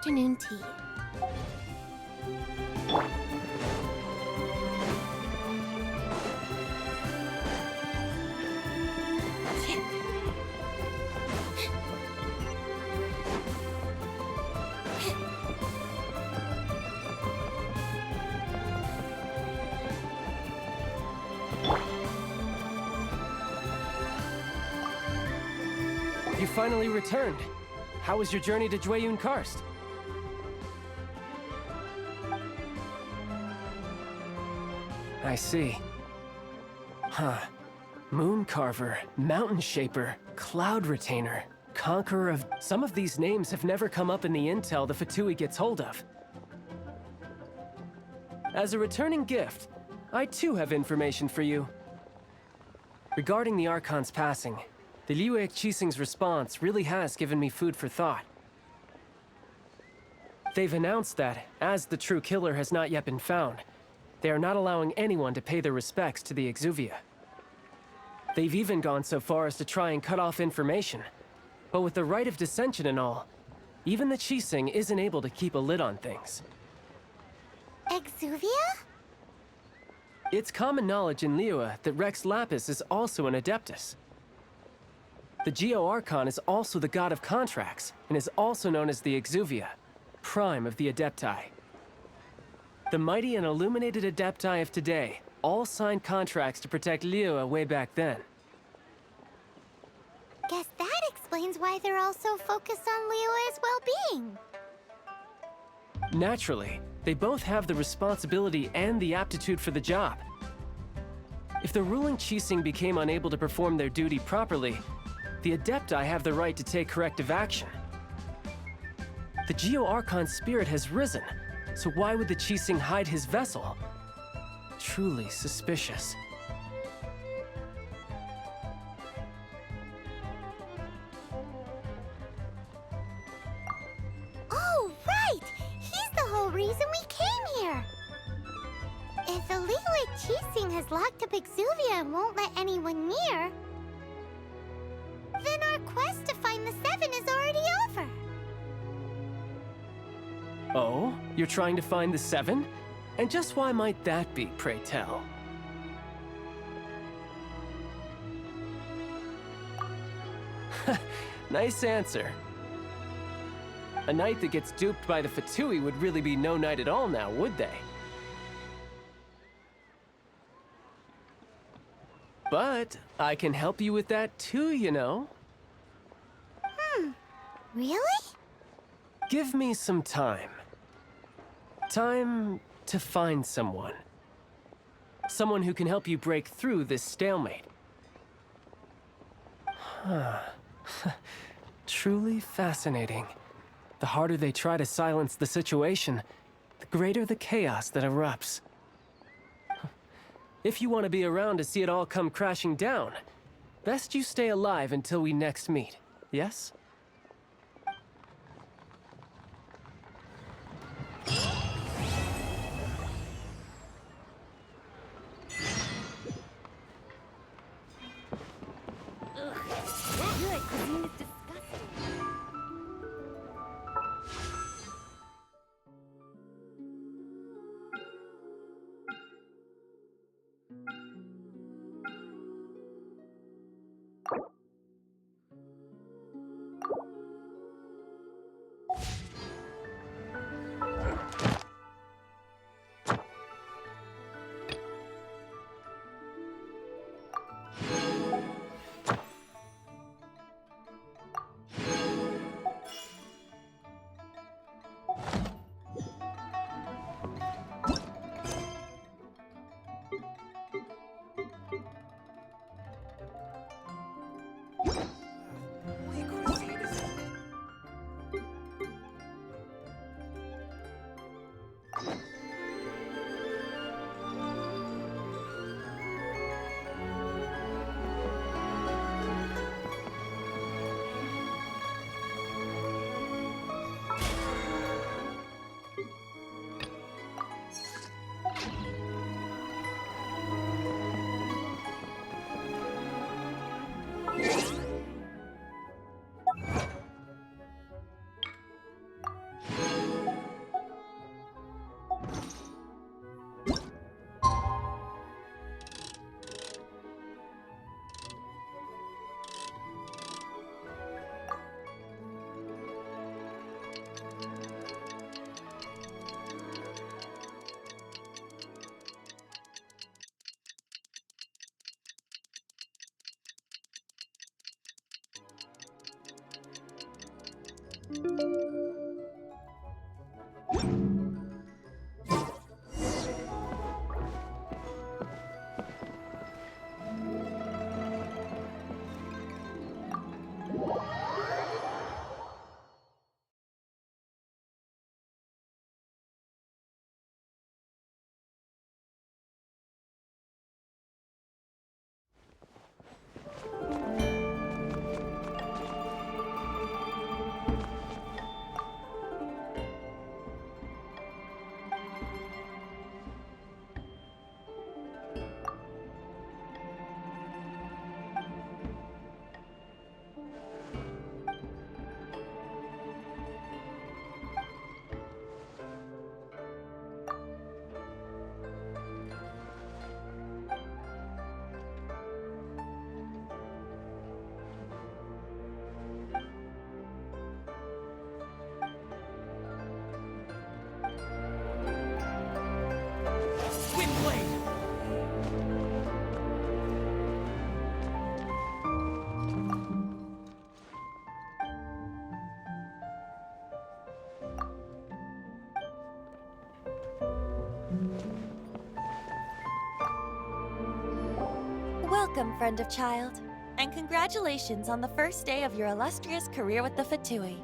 afternoon tea. You finally returned. How was your journey to Jueyun Karst? I see. Huh. Moon Carver, Mountain Shaper, Cloud Retainer, Conqueror of... Some of these names have never come up in the intel the Fatui gets hold of. As a returning gift, I too have information for you. Regarding the Archon's passing, the Liu Qixing's response really has given me food for thought. They've announced that, as the true killer has not yet been found, they are not allowing anyone to pay their respects to the Exuvia. They've even gone so far as to try and cut off information. But with the right of dissension and all, even the Qixing isn't able to keep a lid on things. Exuvia? It's common knowledge in Liyue that Rex Lapis is also an Adeptus. The Geo-Archon is also the god of contracts, and is also known as the Exuvia, prime of the Adepti. The mighty and illuminated Adepti of today all signed contracts to protect Liyue way back then. Guess that explains why they're all so focused on Liyue's well-being. Naturally, they both have the responsibility and the aptitude for the job. If the ruling Qixing became unable to perform their duty properly, the Adepti have the right to take corrective action. The Geo-Archon's spirit has risen, so why would the Qixing hide his vessel? Truly suspicious. Oh, right! He's the whole reason we came here! If the Liyue Qixing has locked up Exuvia and won't let anyone near, then our quest to find the Seven is already over. Oh? You're trying to find the Seven? And just why might that be, pray tell? Nice answer. A knight that gets duped by the Fatui would really be no knight at all now, would they? But I can help you with that too, you know. Really? Give me some time. Time to find someone. Someone who can help you break through this stalemate. Truly fascinating. The harder they try to silence the situation, the greater the chaos that erupts. If you want to be around to see it all come crashing down, best you stay alive until we next meet, yes? Welcome, friend of child, and congratulations on the first day of your illustrious career with the Fatui.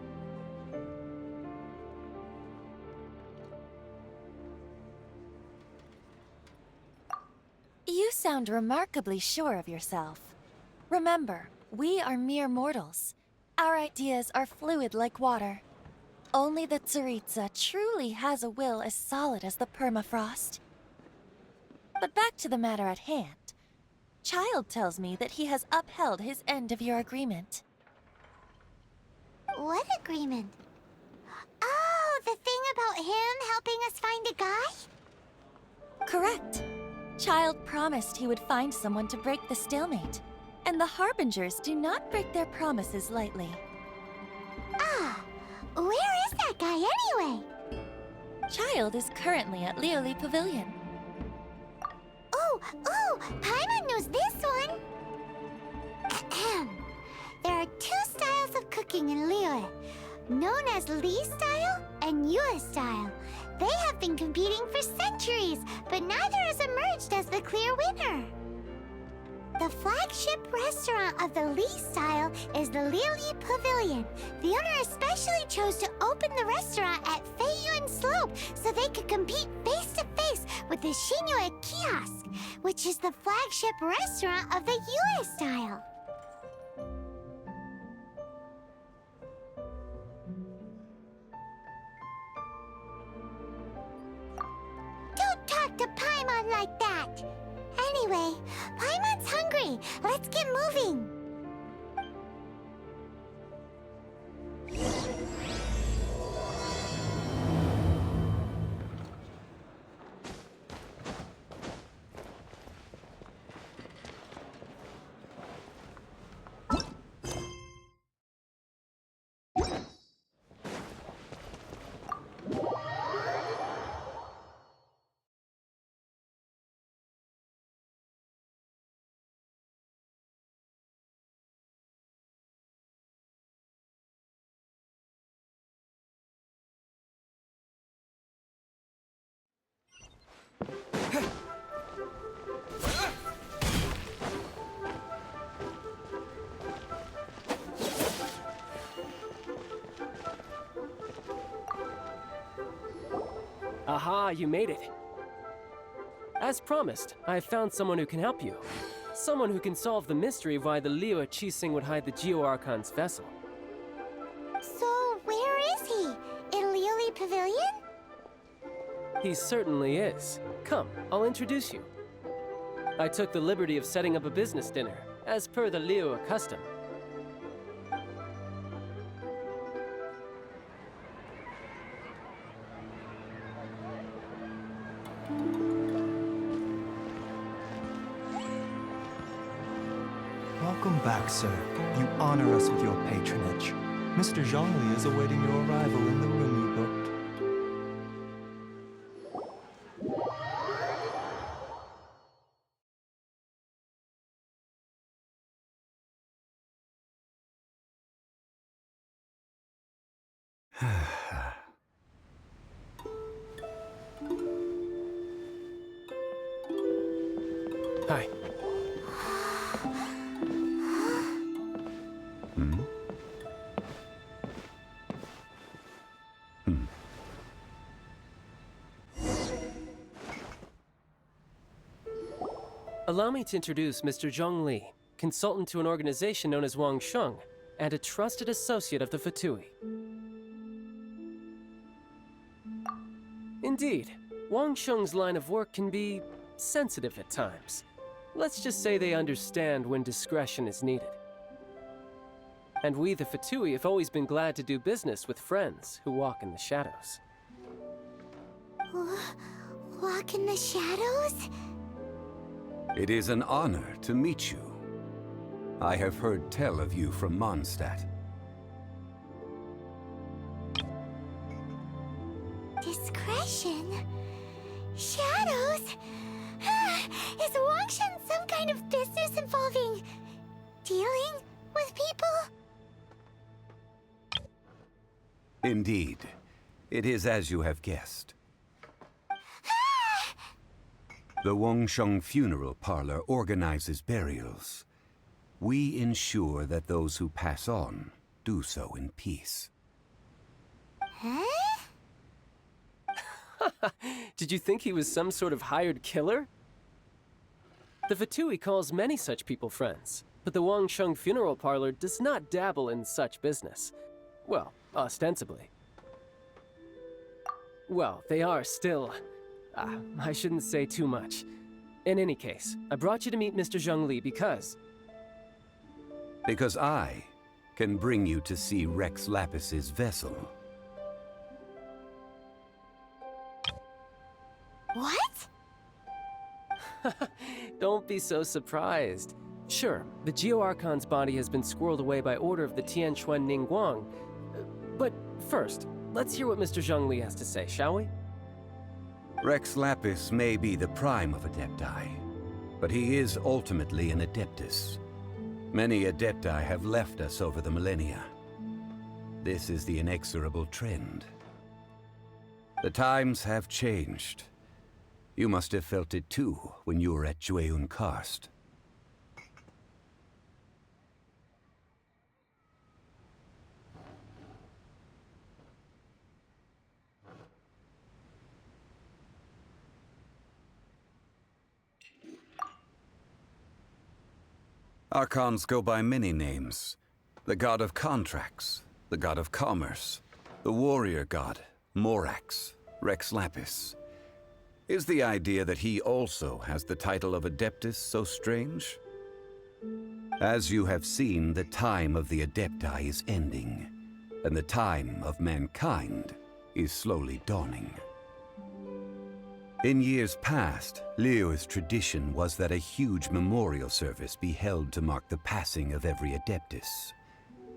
You sound remarkably sure of yourself. Remember, we are mere mortals. Our ideas are fluid like water. Only the Tsaritsa truly has a will as solid as the permafrost. But back to the matter at hand. Child tells me that he has upheld his end of your agreement. What agreement? Oh, the thing about him helping us find a guy? Correct. Child promised he would find someone to break the stalemate. And the Harbingers do not break their promises lightly. Ah, where is that guy anyway? Child is currently at Lioli Pavilion. Oh, Paimon knows this one! Ahem. There are two styles of cooking in Liyue, known as Li style and Yue style. They have been competing for centuries, but neither has emerged as the clear winner. The flagship restaurant of the Li style is the Lioli Pavilion. The owner especially chose to open the restaurant at Feiyuan Slope so they could compete face-to-face with the Shinyue Kiosk, which is the flagship restaurant of the Yue style. Don't talk to Paimon like that! Anyway, Paimon's hungry. Let's get moving. Aha, you made it. As promised, I have found someone who can help you. Someone who can solve the mystery of why the Liyue Qixing would hide the Geo Archon's vessel. So, where is he? In Lioli Pavilion? He certainly is. Come, I'll introduce you. I took the liberty of setting up a business dinner, as per the Liyue custom. Welcome back, sir. You honor us with your patronage. Mr. Zhongli is awaiting your arrival in the room you booked. Hi. Allow me to introduce Mr. Zhongli, consultant to an organization known as Wangsheng, and a trusted associate of the Fatui. Indeed, Wangsheng's line of work can be sensitive at times. Let's just say they understand when discretion is needed. And we, the Fatui, have always been glad to do business with friends who walk in the shadows. Walk in the shadows? It is an honor to meet you. I have heard tell of you from Mondstadt. Discretion? Shadows? Is Wangshan some kind of business involving dealing with people? Indeed. It is as you have guessed. The Wangsheng Funeral Parlor organizes burials. We ensure that those who pass on do so in peace. Huh? Did you think he was some sort of hired killer? The Fatui calls many such people friends, but the Wangsheng Funeral Parlor does not dabble in such business. Well, ostensibly. Well, they are still... I shouldn't say too much. In any case, I brought you to meet Mr. Zhongli because... Because I can bring you to see Rex Lapis's vessel. What? Don't be so surprised. Sure, the Geo-Archon's body has been squirreled away by order of the Tianquan Ningguang. But first, let's hear what Mr. Zhongli has to say, shall we? Rex Lapis may be the prime of Adepti, but he is ultimately an Adeptus. Many Adepti have left us over the millennia. This is the inexorable trend. The times have changed. You must have felt it too when you were at Jueyun Karst. Archons go by many names. The god of contracts, the god of commerce, the warrior god, Morax, Rex Lapis. Is the idea that he also has the title of Adeptus so strange? As you have seen, the time of the Adepti is ending, and the time of mankind is slowly dawning. In years past, Liyue's tradition was that a huge memorial service be held to mark the passing of every Adeptus.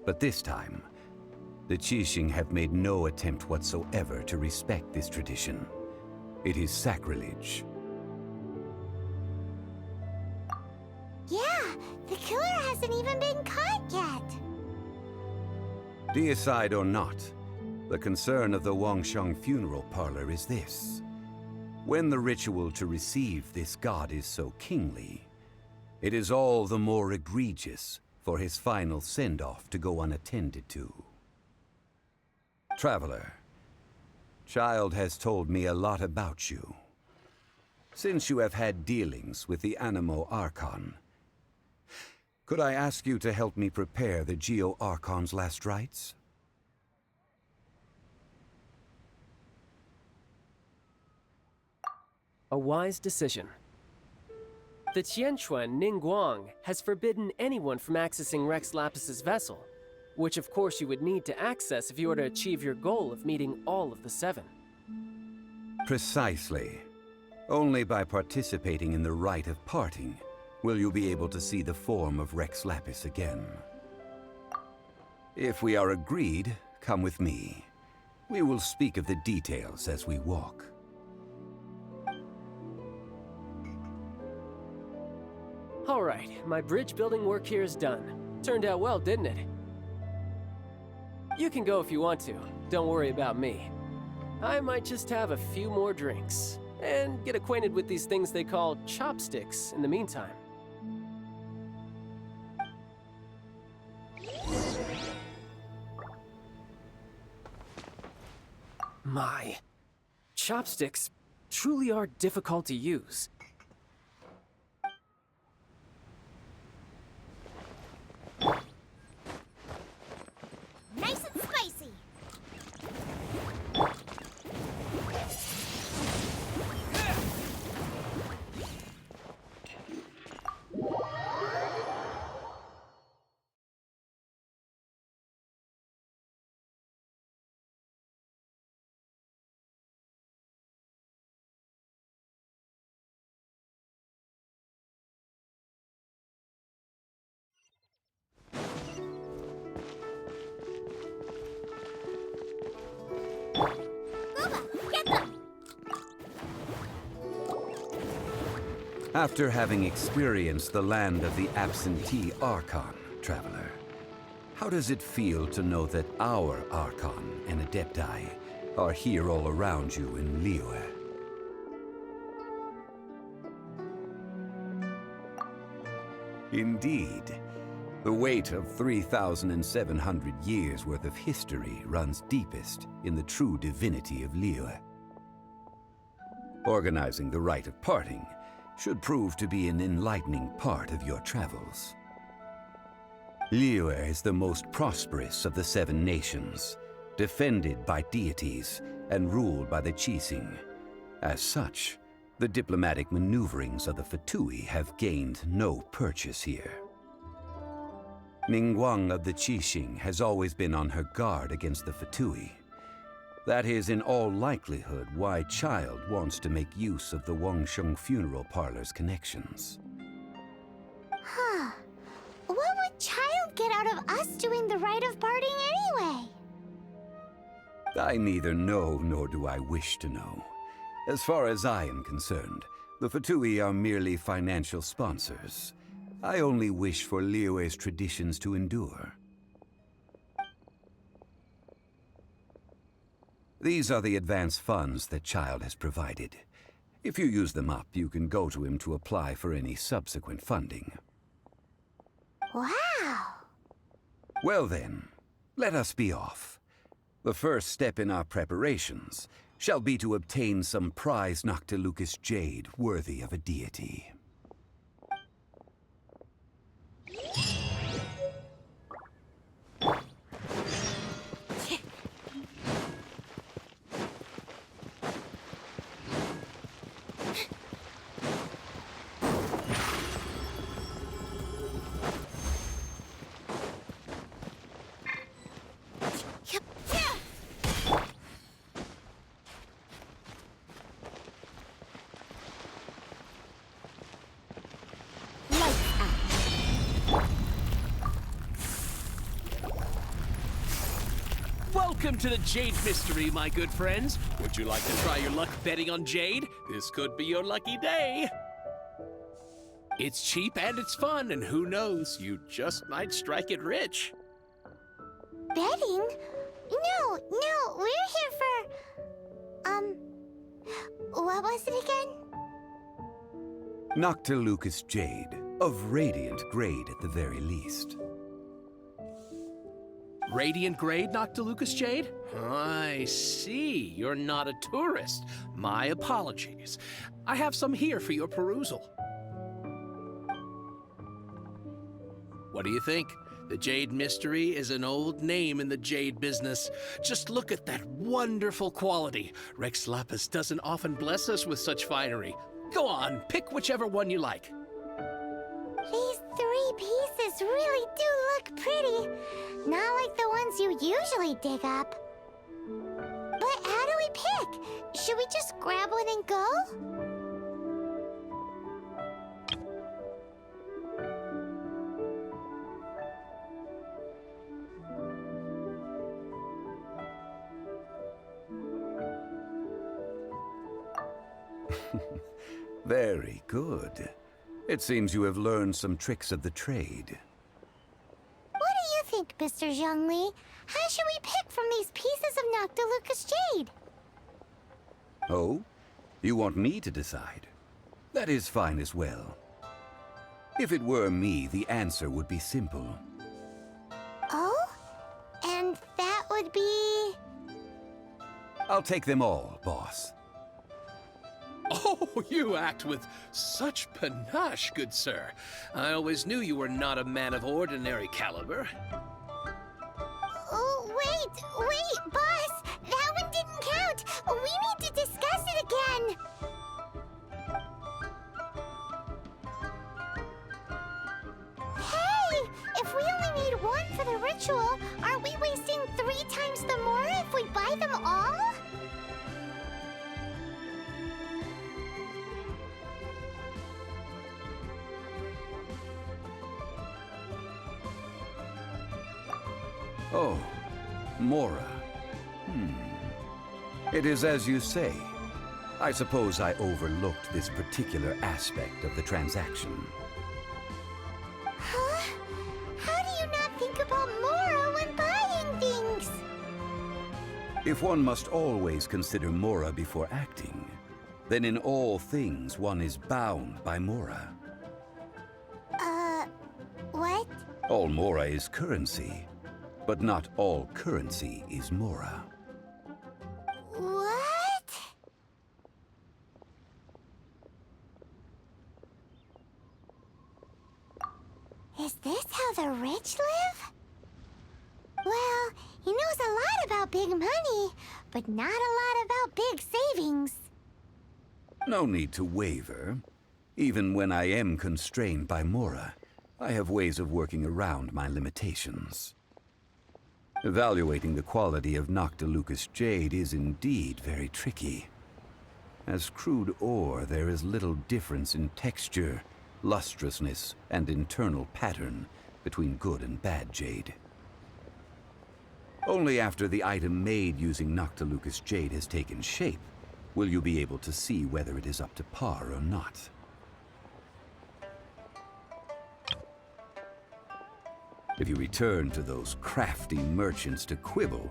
But this time, the Qixing have made no attempt whatsoever to respect this tradition. It is sacrilege. Yeah, the killer hasn't even been caught yet. Deicide or not, the concern of the Wangsheng Funeral Parlor is this. When the ritual to receive this god is so kingly, it is all the more egregious for his final send-off to go unattended to. Traveler, Child has told me a lot about you. Since you have had dealings with the Animo Archon, could I ask you to help me prepare the Geo-Archon's last rites? A wise decision. The Tianquan Ningguang has forbidden anyone from accessing Rex Lapis's vessel, which of course you would need to access if you were to achieve your goal of meeting all of the 7. Precisely. Only by participating in the rite of parting will you be able to see the form of Rex Lapis again. If we are agreed, come with me. We will speak of the details as we walk. All right, my bridge building work here is done. Turned out well, didn't it? You can go if you want to. don't worry about me. I might just have a few more drinks, and get acquainted with these things they call chopsticks in the meantime. My, chopsticks truly are difficult to use. Nice and spicy. Get them! After having experienced the land of the absentee Archon, traveler, how does it feel to know that our Archon and Adepti are here all around you in Liyue? Indeed. The weight of 3,700 years' worth of history runs deepest in the true divinity of Liyue. Organizing the rite of parting should prove to be an enlightening part of your travels. Liyue is the most prosperous of the 7 nations, defended by deities and ruled by the Qixing. As such, the diplomatic maneuverings of the Fatui have gained no purchase here. Ningguang of the Qixing has always been on her guard against the Fatui. That is in all likelihood why Child wants to make use of the Wangsheng funeral parlor's connections. Huh. What would Child get out of us doing the rite of parting anyway? I neither know nor do I wish to know. As far as I am concerned, the Fatui are merely financial sponsors. I only wish for Liyue's traditions to endure. These are the advance funds that Child has provided. If you use them up, you can go to him to apply for any subsequent funding. Wow! Well then, let us be off. The first step in our preparations shall be to obtain some prized Noctilucous jade worthy of a deity. Welcome to the Jade Mystery, my good friends. Would you like to try your luck betting on Jade? This could be your lucky day. It's cheap and it's fun, and who knows, you just might strike it rich. Betting? No, we're here for... what was it again? Noctilucous jade, of radiant grade at the very least. Radiant grade, Noctilucous jade? I see. You're not a tourist. My apologies. I have some here for your perusal. What do you think? The Jade Mystery is an old name in the jade business. Just look at that wonderful quality. Rex Lapis doesn't often bless us with such finery. Go on, pick whichever one you like. These 3 pieces really do look pretty. Not like the ones you usually dig up. But how do we pick? Should we just grab one and go? Very good. It seems you have learned some tricks of the trade. What do you think, Mr. Zhongli? How should we pick from these pieces of Noctilucous jade? Oh? You want me to decide? That is fine as well. If it were me, the answer would be simple. Oh? And that would be... I'll take them all, boss. Oh, you act with such panache, good sir. I always knew you were not a man of ordinary caliber. Oh, wait, boss! That one didn't count! We need to discuss it again! Hey! If we only need one for the ritual, aren't we wasting 3 times the Mora if we buy them all? Oh, Mora. It is as you say. I suppose I overlooked this particular aspect of the transaction. Huh? How do you not think about Mora when buying things? If one must always consider Mora before acting, then in all things one is bound by Mora. What? All Mora is currency, but not all currency is Mora. What? Is this how the rich live? Well, he knows a lot about big money, but not a lot about big savings. No need to waver. Even when I am constrained by Mora, I have ways of working around my limitations. Evaluating the quality of Noctilucous jade is indeed very tricky. As crude ore, there is little difference in texture, lustrousness, and internal pattern between good and bad jade. Only after the item made using Noctilucous jade has taken shape will you be able to see whether it is up to par or not. If you return to those crafty merchants to quibble,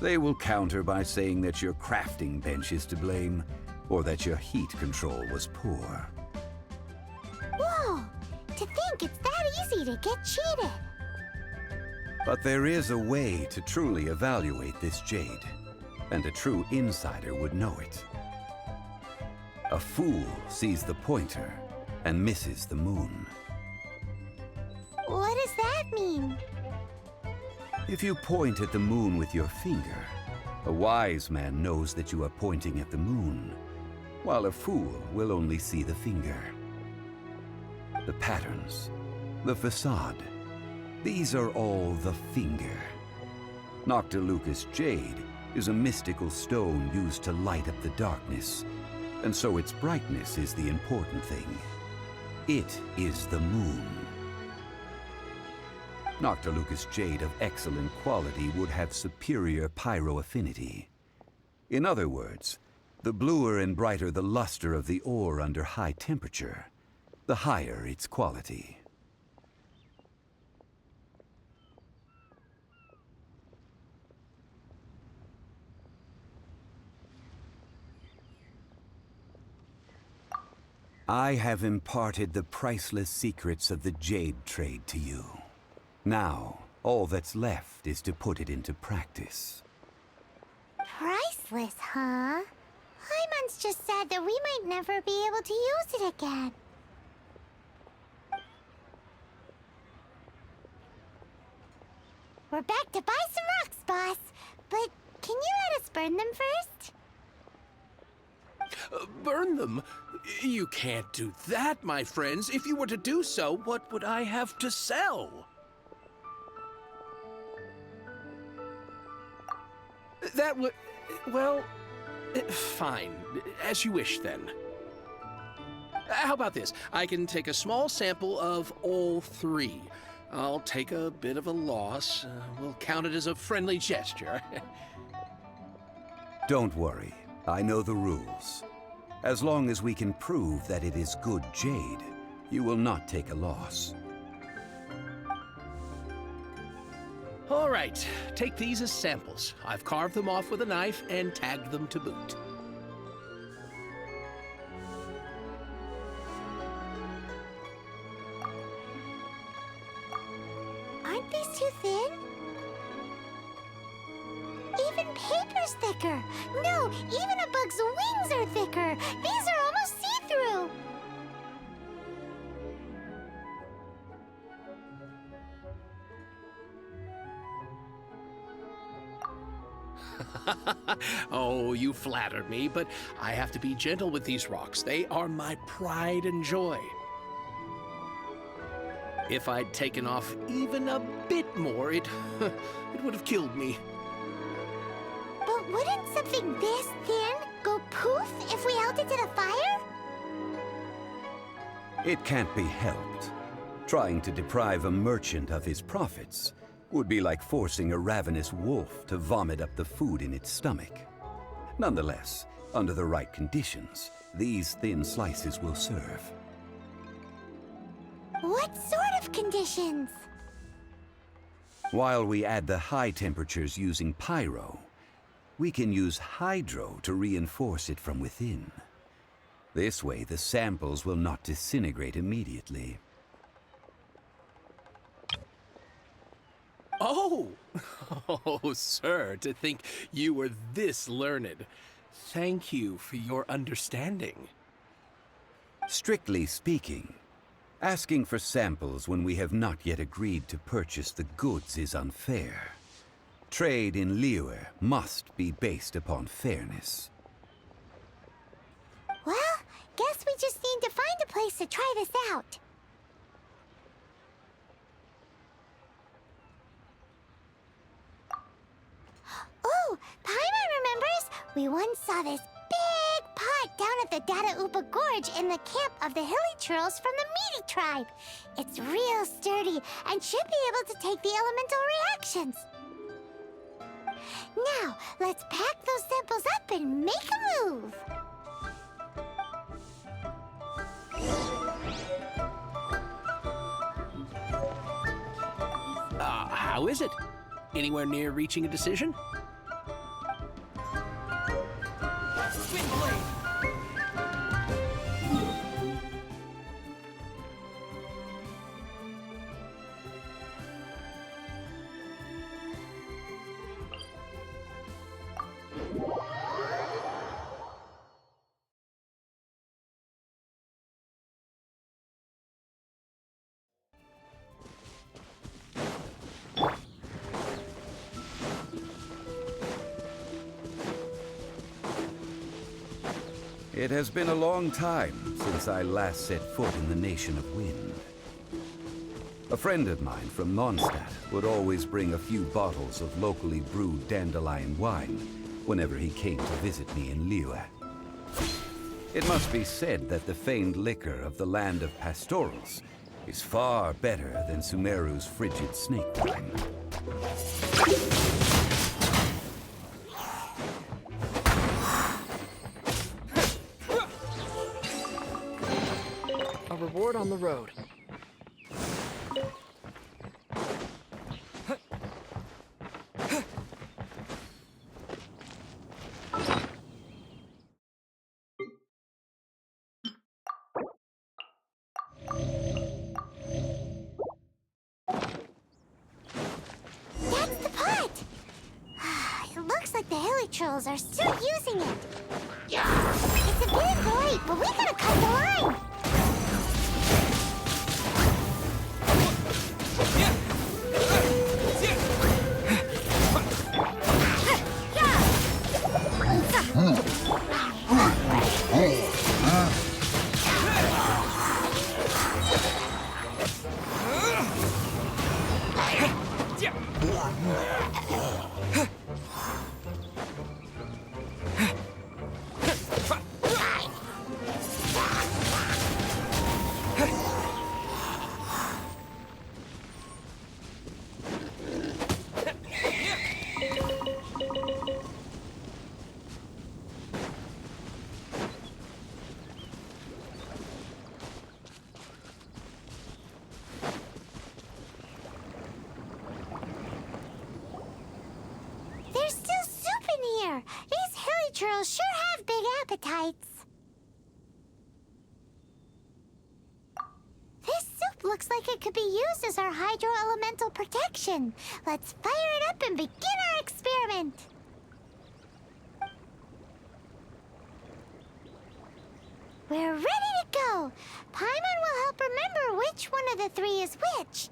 they will counter by saying that your crafting bench is to blame, or that your heat control was poor. Whoa! To think it's that easy to get cheated. But there is a way to truly evaluate this jade, and a true insider would know it. A fool sees the pointer and misses the moon. What does that mean? If you point at the moon with your finger, a wise man knows that you are pointing at the moon, while a fool will only see the finger. The patterns, the facade, these are all the finger. Noctilucous jade is a mystical stone used to light up the darkness, and so its brightness is the important thing. It is the moon. Noctilucous jade of excellent quality would have superior pyroaffinity. In other words, the bluer and brighter the luster of the ore under high temperature, the higher its quality. I have imparted the priceless secrets of the jade trade to you. Now, all that's left is to put it into practice. Priceless, huh? Hyman's just said that we might never be able to use it again. We're back to buy some rocks, boss. But can you let us burn them first? Burn them? You can't do that, my friends. If you were to do so, what would I have to sell? That would... well... fine. As you wish, then. How about this? I can take a small sample of all 3. I'll take a bit of a loss. We'll count it as a friendly gesture. Don't worry. I know the rules. As long as we can prove that it is good jade, you will not take a loss. All right, take these as samples. I've carved them off with a knife and tagged them to boot. Aren't these too thin? Even paper's thicker. No, even a bug's wings are thicker. These are almost see-through. Oh, you flatter me, but I have to be gentle with these rocks. They are my pride and joy. If I'd taken off even a bit more, it would have killed me. But wouldn't something this thin go poof if we held it to the fire? It can't be helped. Trying to deprive a merchant of his profits would be like forcing a ravenous wolf to vomit up the food in its stomach. Nonetheless, under the right conditions, these thin slices will serve. What sort of conditions? While we add the high temperatures using pyro, we can use hydro to reinforce it from within. This way, the samples will not disintegrate immediately. Oh! Oh, sir, to think you were this learned. Thank you for your understanding. Strictly speaking, asking for samples when we have not yet agreed to purchase the goods is unfair. Trade in Liyue must be based upon fairness. Well, guess we just need to find a place to try this out. Oh, Paimon remembers! We once saw this big pot down at the Data Upa Gorge in the camp of the hilly churls from the Meaty tribe. It's real sturdy and should be able to take the elemental reactions. Now, let's pack those samples up and make a move. How is it? Anywhere near reaching a decision? It has been a long time since I last set foot in the Nation of Wind. A friend of mine from Mondstadt would always bring a few bottles of locally brewed dandelion wine whenever he came to visit me in Liyue. It must be said that the famed liquor of the land of pastorals is far better than Sumeru's frigid snake wine. A reward on the road. That's the pot! It looks like the hilly trolls are still using it. It's a bit bright, but we gotta cut the line! angels sure have big appetites. This soup looks like it could be used as our hydro-elemental protection. Let's fire it up and begin our experiment. We're ready to go. Paimon will help remember which one of the three is which.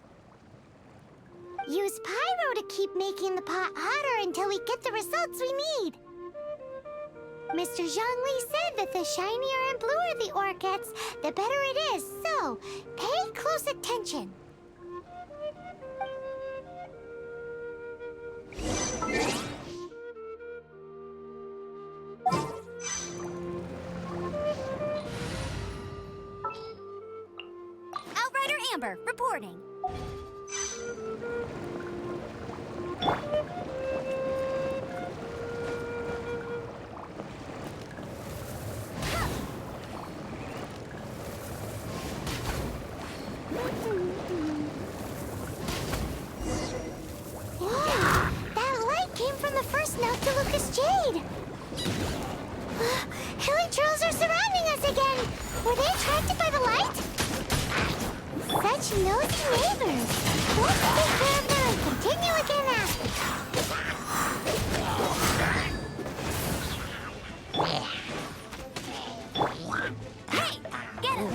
Use pyro to keep making the pot hotter until we get the results we need. Mr. Zhongli said that the shinier and bluer the ore gets, the better it is, so pay close attention. Outrider Amber, reporting. That light came from the first Noctilucous Jade. Hilichurls are surrounding us again. Were they attracted by the light? Such nosy neighbors. Let's take care of them and continue again after. Hey, get him!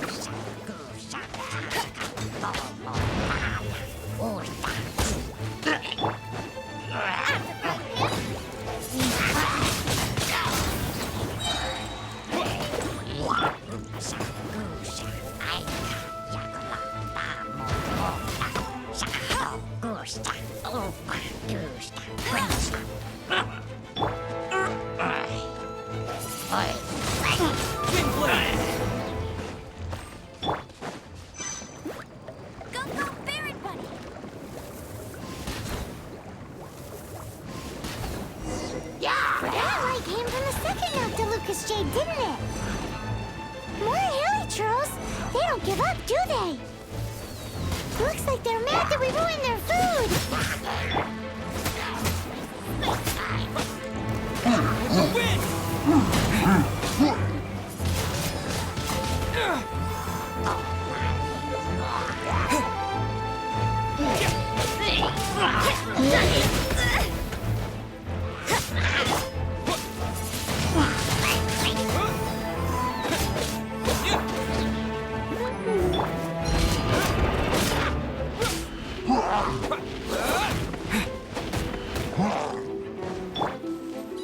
Go, go, Baron Bunny! That light came from the second Noctilucous Jade, didn't it? More Hilichurls. They don't give up, do they? Looks like they're mad that we ruined their food.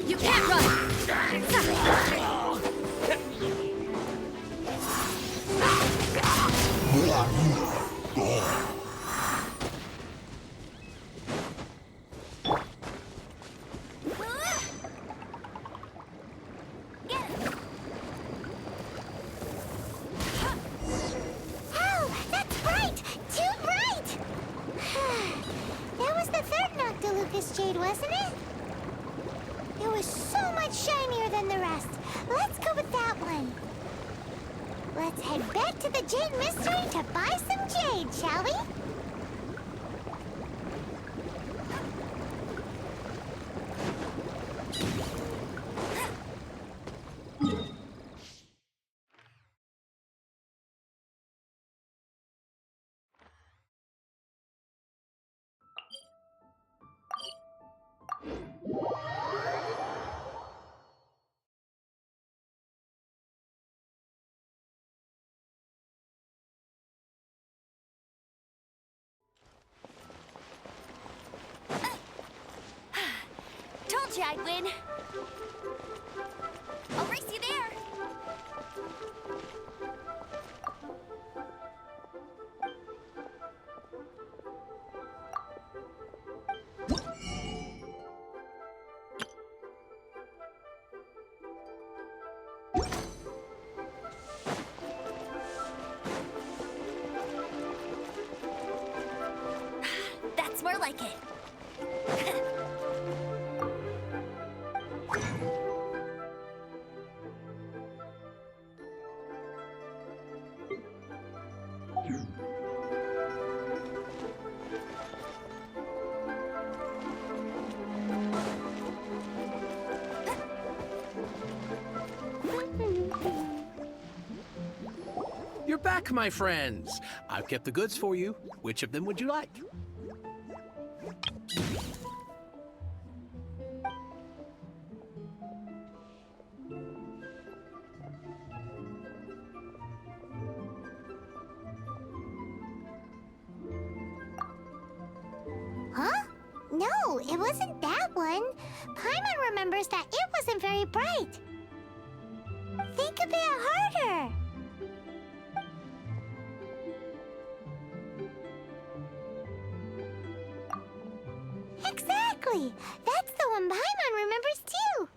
You can't run! Oh, that's right! Too bright! That was the third Noctilucous Jade, wasn't it? It was so much shinier than the rest. Let's go with that one. Let's head back to the Jade Mystery to buy some jade, shall we? Told you I'd win. I'll race you there. That's more like it. back, my friends. I've kept the goods for you. Which of them would you like? Huh? No, it wasn't that one. Paimon remembers that it wasn't very bright. Think a bit harder. Exactly. That's the one Paimon remembers too.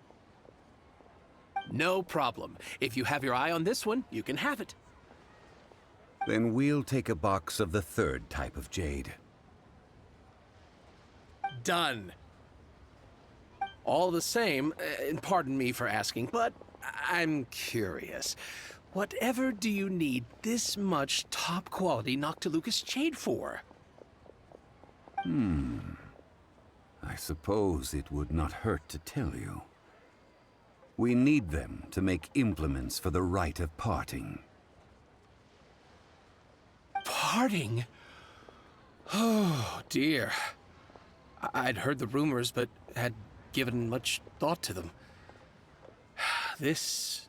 No problem. If you have your eye on this one, you can have it. Then we'll take a box of the third type of jade. Done. All the same, and pardon me for asking, but I'm curious. Whatever do you need this much top-quality Noctilucous jade for? I suppose it would not hurt to tell you. We need them to make implements for the rite of parting. Parting? Oh, dear. I'd heard the rumors, but had given much thought to them. This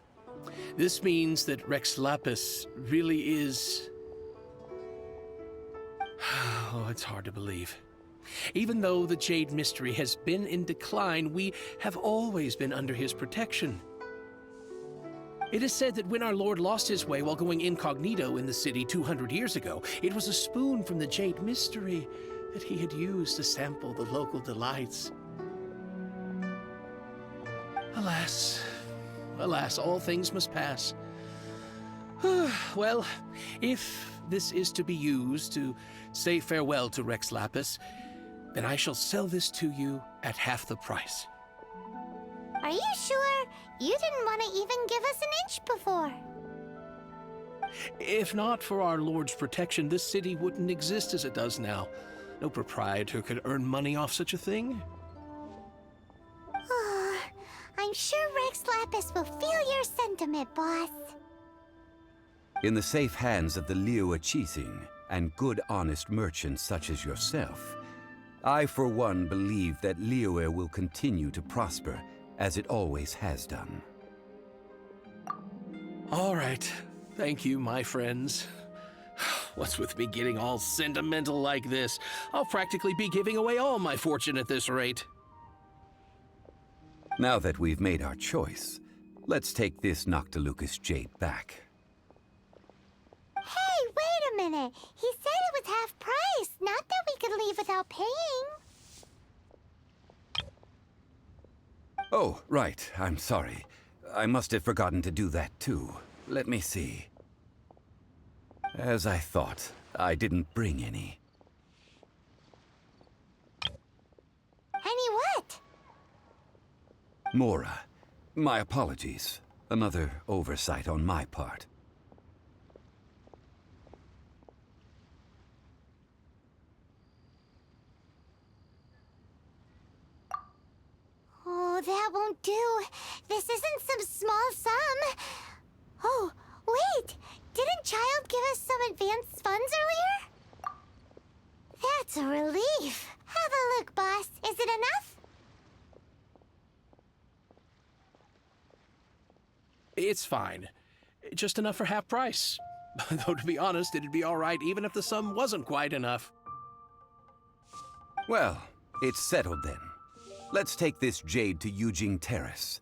means that Rex Lapis really is... Oh, it's hard to believe. Even though the Jade Mystery has been in decline, we have always been under his protection. It is said that when our Lord lost his way while going incognito in the city 200 years ago, it was a spoon from the Jade Mystery that he had used to sample the local delights. Alas, alas, all things must pass. Well, if this is to be used to say farewell to Rex Lapis, then I shall sell this to you at half the price. Are you sure? You didn't want to even give us an inch before. If not for our Lord's protection, this city wouldn't exist as it does now. No proprietor could earn money off such a thing. Oh, I'm sure Rex Lapis will feel your sentiment, boss. In the safe hands of the Liyue Qixing and good honest merchants such as yourself, I for one believe that Liyue will continue to prosper as it always has done. All right. Thank you, my friends. What's with me getting all sentimental like this? I'll practically be giving away all my fortune at this rate. Now that we've made our choice, let's take this Noctilucous jade back. Hey, wait a minute. He said it was half price, not that we could leave without paying. Oh, right. I'm sorry. I must have forgotten to do that too. Let me see. As I thought, I didn't bring any. Any what? Mora, my apologies. Another oversight on my part. Oh, that won't do. This isn't some small sum. Oh, wait. Didn't Child give us some advanced funds earlier? That's a relief. Have a look, boss. Is it enough? It's fine. Just enough for half price. Though, to be honest, it'd be all right even if the sum wasn't quite enough. Well, it's settled then. Let's take this jade to Yujing Terrace.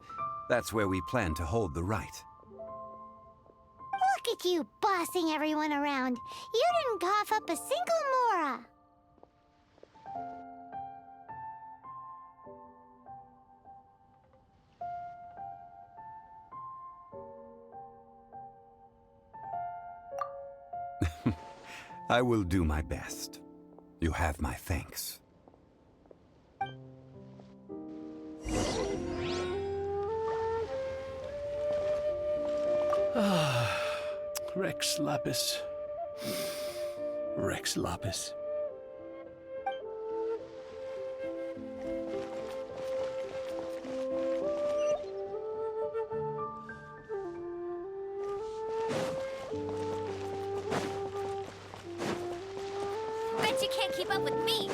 That's where we plan to hold the rite. Look at you bossing everyone around. You didn't cough up a single mora. I will do my best. You have my thanks. Rex Lapis. Rex Lapis. Bet you can't keep up with me.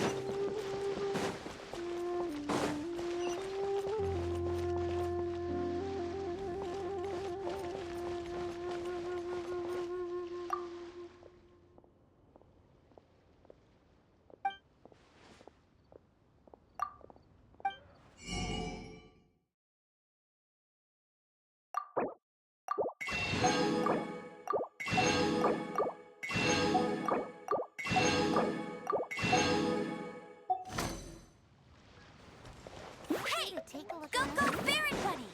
Hey, Take a look go, around. go, Baron Bunny.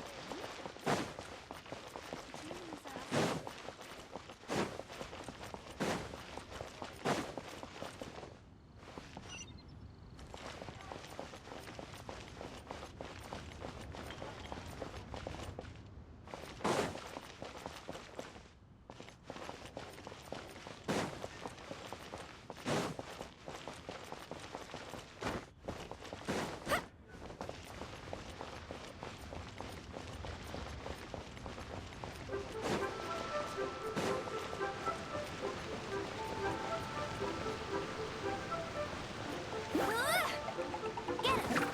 Get him.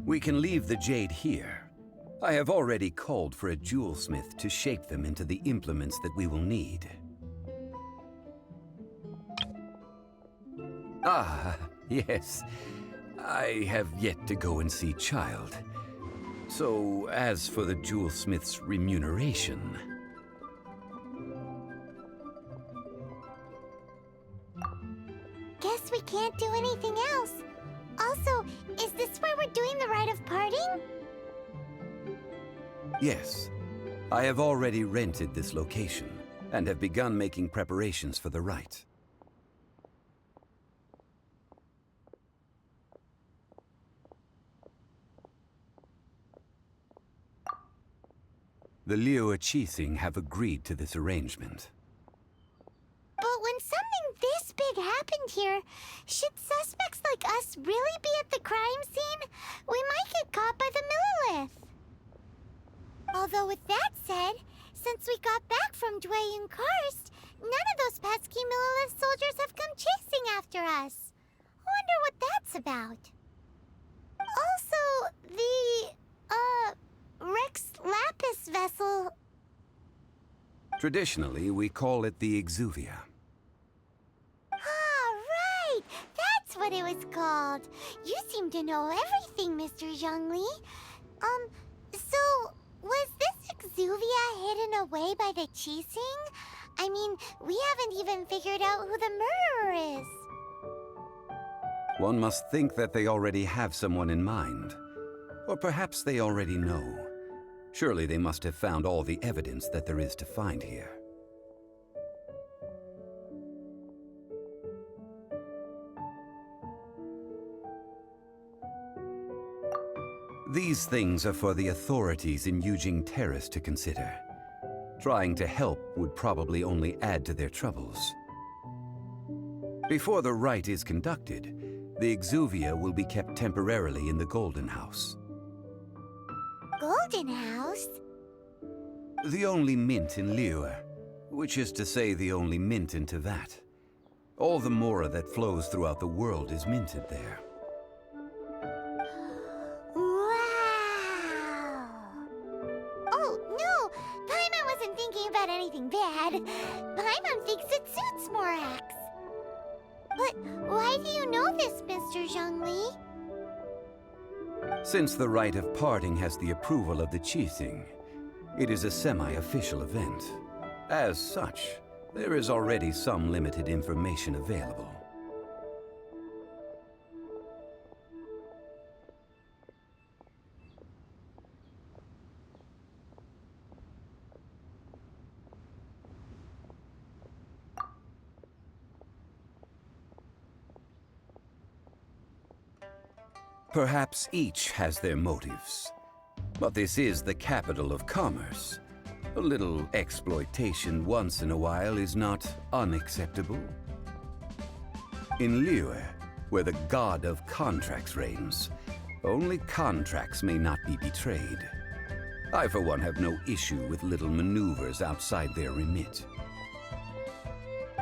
We can leave the jade here. I have already called for a jewelsmith to shape them into the implements that we will need. Ah, yes. I have yet to go and see Child. So, as for the jewelsmith's remuneration... Guess we can't do anything else. Also, is this where we're doing the rite of parting? Yes, I have already rented this location and have begun making preparations for the rite. The Liu Qixing have agreed to this arrangement. But when something this big happened here, should suspects like us really be at the crime scene? We might get caught by the Millilith. Although with that said, since we got back from Dwayne Karst, none of those pesky Millilith soldiers have come chasing after us. Wonder what that's about. Also, the, Rex Lapis vessel... Traditionally, we call it the Exuvia. Ah, right! That's what it was called. You seem to know everything, Mr. Zhongli. So, was this Exuvia hidden away by the Qixing? I mean, we haven't even figured out who the murderer is. One must think that they already have someone in mind. Or perhaps they already know. Surely they must have found all the evidence that there is to find here. These things are for the authorities in Yujing Terrace to consider. Trying to help would probably only add to their troubles. Before the rite is conducted, the Exuvia will be kept temporarily in the Golden House. Golden House? The only mint in Liyue, which is to say the only mint in Tevat. All the mora that flows throughout the world is minted there. Wow! Oh, no! Paimon wasn't thinking about anything bad. Paimon thinks it suits Morax. But why do you know this, Mr. Zhongli? Since the rite of parting has the approval of the Qixing, it is a semi-official event. As such, there is already some limited information available. Perhaps each has their motives. But this is the capital of commerce. A little exploitation once in a while is not unacceptable. In Liyue, where the god of contracts reigns, only contracts may not be betrayed. I, for one, have no issue with little maneuvers outside their remit.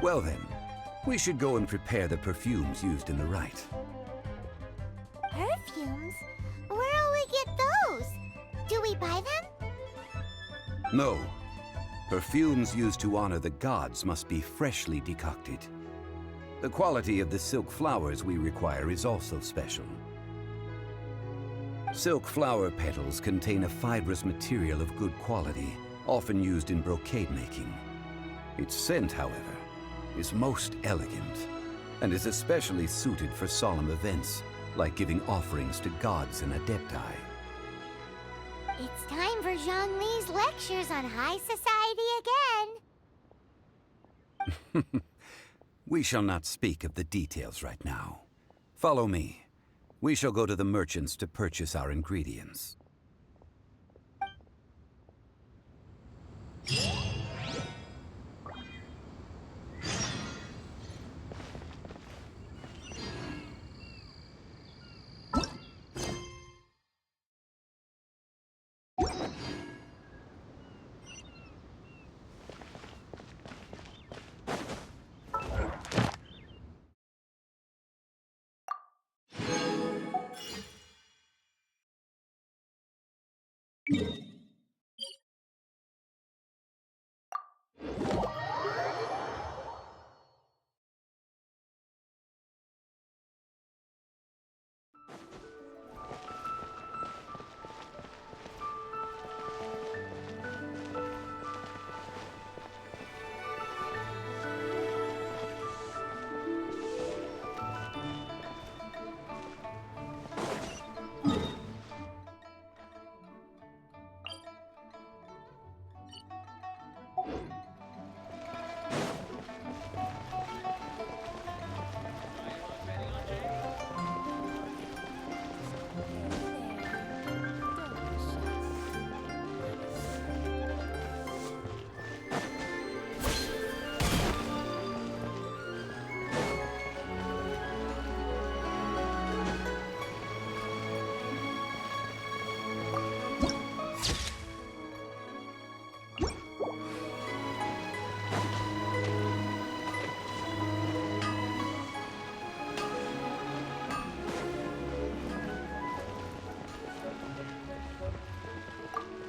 Well then, we should go and prepare the perfumes used in the rite. Perfumes? Where'll we get those? Do we buy them? No. Perfumes used to honor the gods must be freshly decocted. The quality of the silk flowers we require is also special. Silk flower petals contain a fibrous material of good quality, often used in brocade making. Its scent, however, is most elegant, and is especially suited for solemn events, like giving offerings to gods and adepti. It's time for Zhongli's lectures on high society again. We shall not speak of the details right now. Follow me. We shall go to the merchants to purchase our ingredients.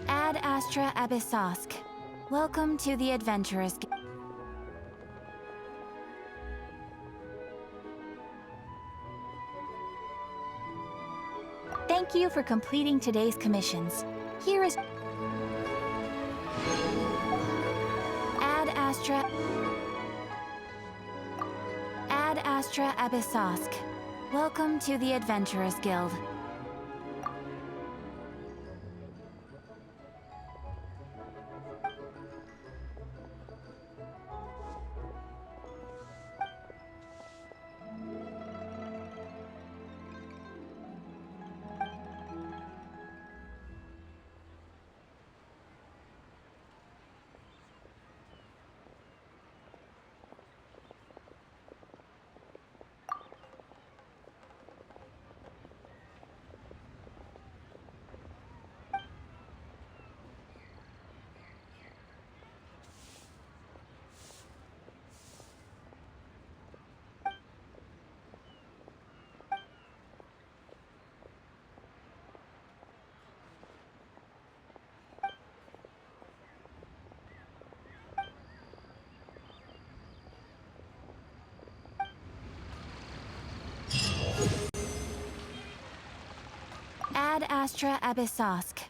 Ad Astra Abyssosk. Welcome to the Adventurous Guild. Thank you for completing today's commissions. Here is Ad Astra Abyssosk. Welcome to the Adventurous Guild. Ad Astra Abyssosk.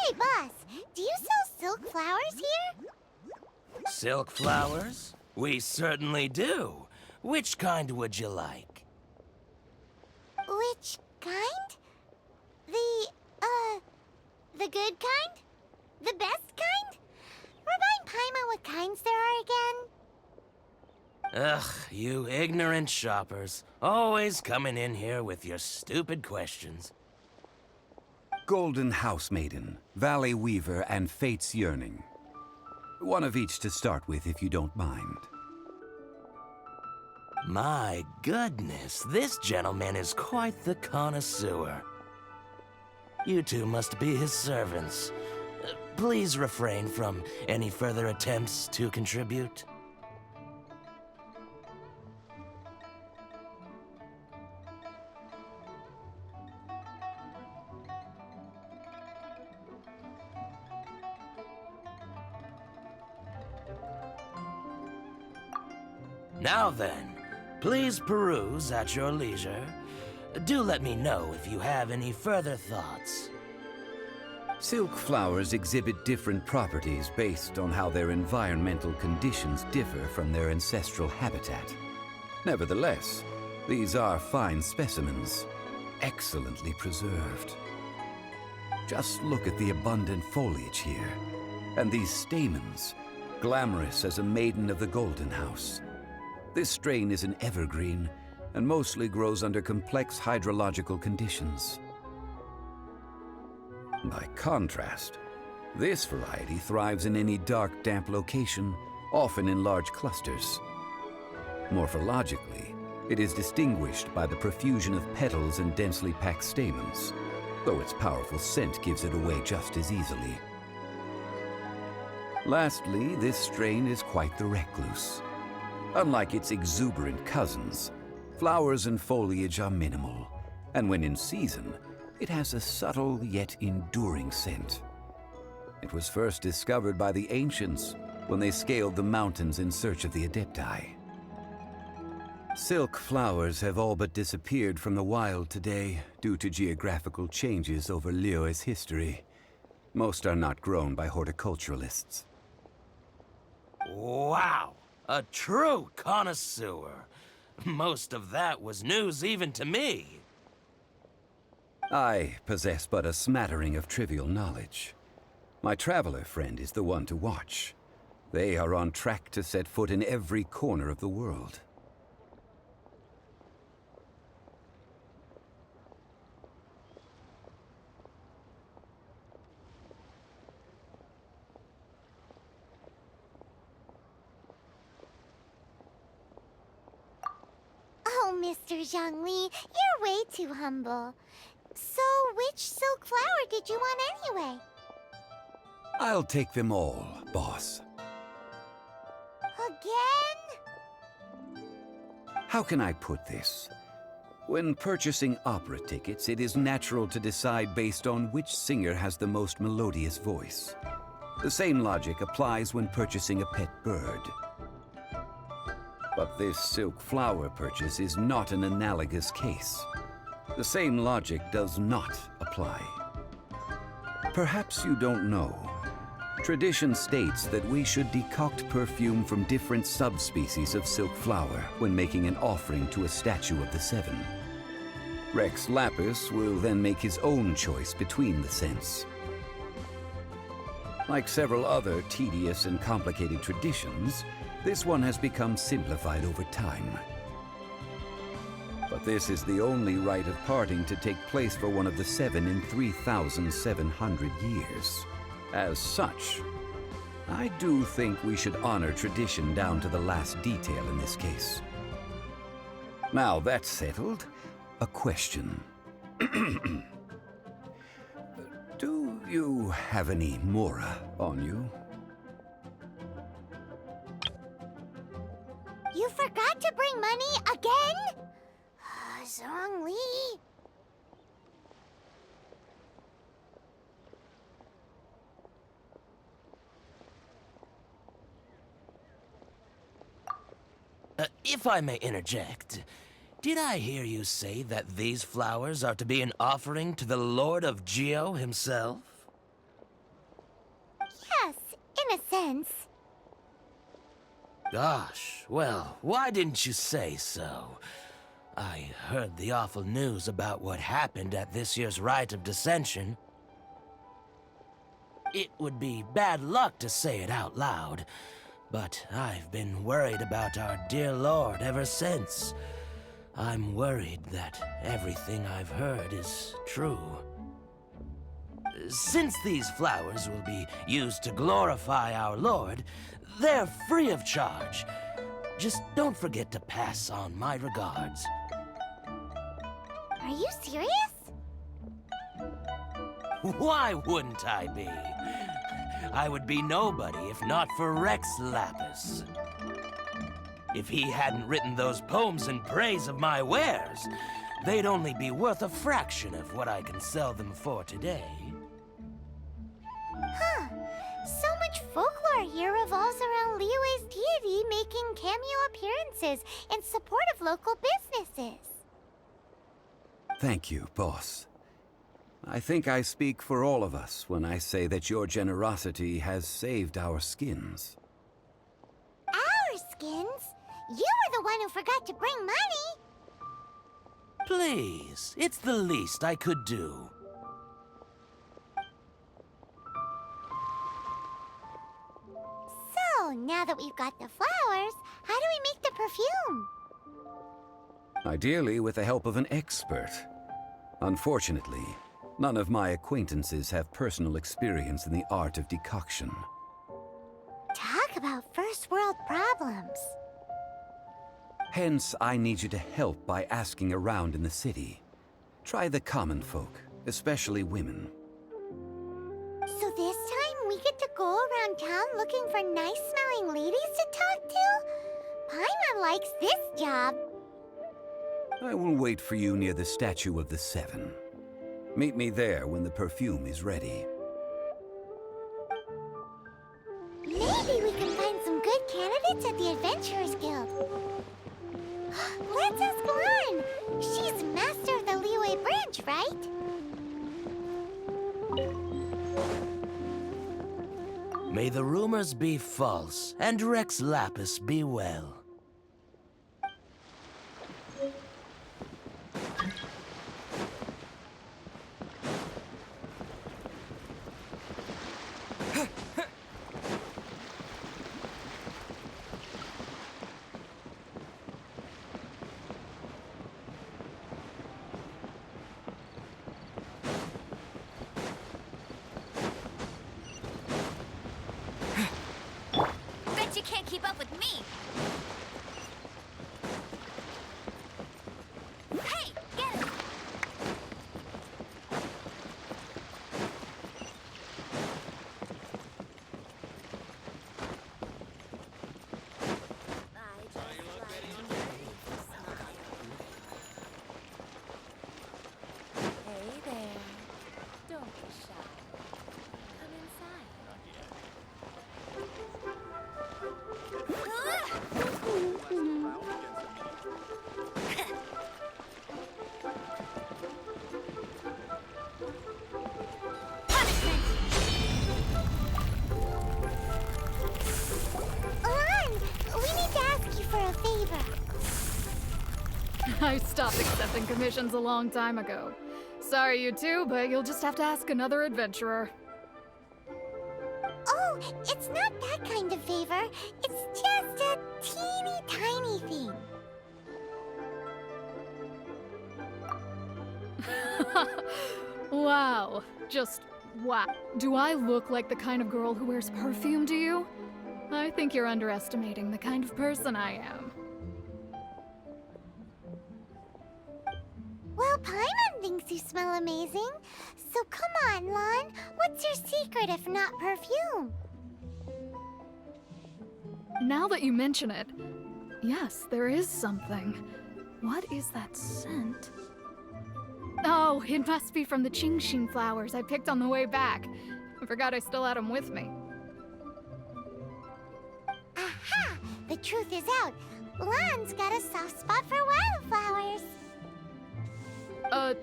Hey, boss, do you sell silk flowers here? Silk flowers? We certainly do. Which kind would you like? Which kind? The good kind? The best kind? Remind Paimon what kinds there are again? Ugh, you ignorant shoppers. Always coming in here with your stupid questions. Golden House Maiden, Valley Weaver, and Fate's Yearning. One of each to start with, if you don't mind. My goodness, this gentleman is quite the connoisseur. You two must be his servants. Please refrain from any further attempts to contribute. Now then, please peruse at your leisure. Do let me know if you have any further thoughts. Silk flowers exhibit different properties based on how their environmental conditions differ from their ancestral habitat. Nevertheless, these are fine specimens, excellently preserved. Just look at the abundant foliage here, and these stamens, glamorous as a maiden of the Golden House. This strain is an evergreen, and mostly grows under complex hydrological conditions. By contrast, this variety thrives in any dark, damp location, often in large clusters. Morphologically, it is distinguished by the profusion of petals and densely packed stamens, though its powerful scent gives it away just as easily. Lastly, this strain is quite the recluse. Unlike its exuberant cousins, flowers and foliage are minimal, and when in season, it has a subtle yet enduring scent. It was first discovered by the ancients when they scaled the mountains in search of the Adepti. Silk flowers have all but disappeared from the wild today due to geographical changes over Liyue's history. Most are not grown by horticulturalists. Wow! A true connoisseur. Most of that was news even to me. I possess but a smattering of trivial knowledge. My traveler friend is the one to watch. They are on track to set foot in every corner of the world. Oh, Mr. Zhongli, you're way too humble. So, which silk flower did you want anyway? I'll take them all, boss. Again? How can I put this? When purchasing opera tickets, it is natural to decide based on which singer has the most melodious voice. The same logic applies when purchasing a pet bird. But this silk flower purchase is not an analogous case. The same logic does not apply. Perhaps you don't know. Tradition states that we should decoct perfume from different subspecies of silk flower when making an offering to a statue of the seven. Rex Lapis will then make his own choice between the scents. Like several other tedious and complicated traditions, this one has become simplified over time. But this is the only rite of parting to take place for one of the seven in 3,700 years. As such, I do think we should honor tradition down to the last detail in this case. Now that's settled, a question. Do you have any mora on you? You forgot to bring money again? Zhongli. If I may interject, did I hear you say that these flowers are to be an offering to the Lord of Geo himself? Yes, in a sense. Gosh, well, why didn't you say so? I heard the awful news about what happened at this year's Rite of Dissension. It would be bad luck to say it out loud, but I've been worried about our dear Lord ever since. I'm worried that everything I've heard is true. Since these flowers will be used to glorify our Lord, they're free of charge. Just don't forget to pass on my regards. Are you serious? Why wouldn't I be? I would be nobody if not for Rex Lapis. If he hadn't written those poems in praise of my wares, they'd only be worth a fraction of what I can sell them for today. Huh. So much folklore here revolves around Liyue's deity making cameo appearances in support of local businesses. Thank you, boss. I think I speak for all of us when I say that your generosity has saved our skins. Our skins? You were the one who forgot to bring money. Please, it's the least I could do. So, now that we've got the flowers, how do we make the perfume? Ideally with the help of an expert. Unfortunately, none of my acquaintances have personal experience in the art of decoction. Talk about first world problems. Hence, I need you to help by asking around in the city. Try the common folk, especially women. So this time we get to go around town looking for nice-smelling ladies to talk to? Paimon likes this job. I will wait for you near the statue of the Seven. Meet me there when the perfume is ready. Maybe we can find some good candidates at the Adventurers Guild. Let's ask Lan. She's master of the Liyue branch, right? May the rumors be false, and Rex Lapis be well. Bet you can't keep up with me. Hey, get him! Hey there. Don't be shy. Come inside. Alon, we need to ask you for a favor. I stopped accepting commissions a long time ago. Sorry, you two, but you'll just have to ask another adventurer. Oh, it's not that kind of favor. It's just a teeny tiny thing. Wow. Just wow. Do I look like the kind of girl who wears perfume to you? I think you're underestimating the kind of person I am. Well, Paimon thinks you smell amazing. So come on, Lon. What's your secret if not perfume? Now that you mention it, yes, there is something. What is that scent? Oh, it must be from the Qingxin flowers I picked on the way back. I forgot I still had them with me. Aha! The truth is out. Lon's got a soft spot for wildflowers.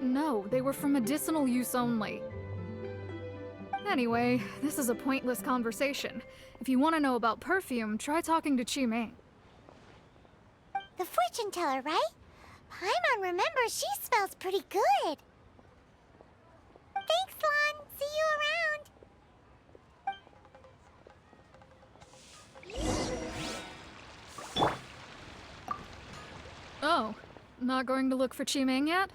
No, they were for medicinal use only. Anyway, this is a pointless conversation. If you want to know about perfume, try talking to Qiming. The fortune teller, right? Paimon remembers she smells pretty good. Thanks, Lon. See you around. Oh, not going to look for Qiming yet?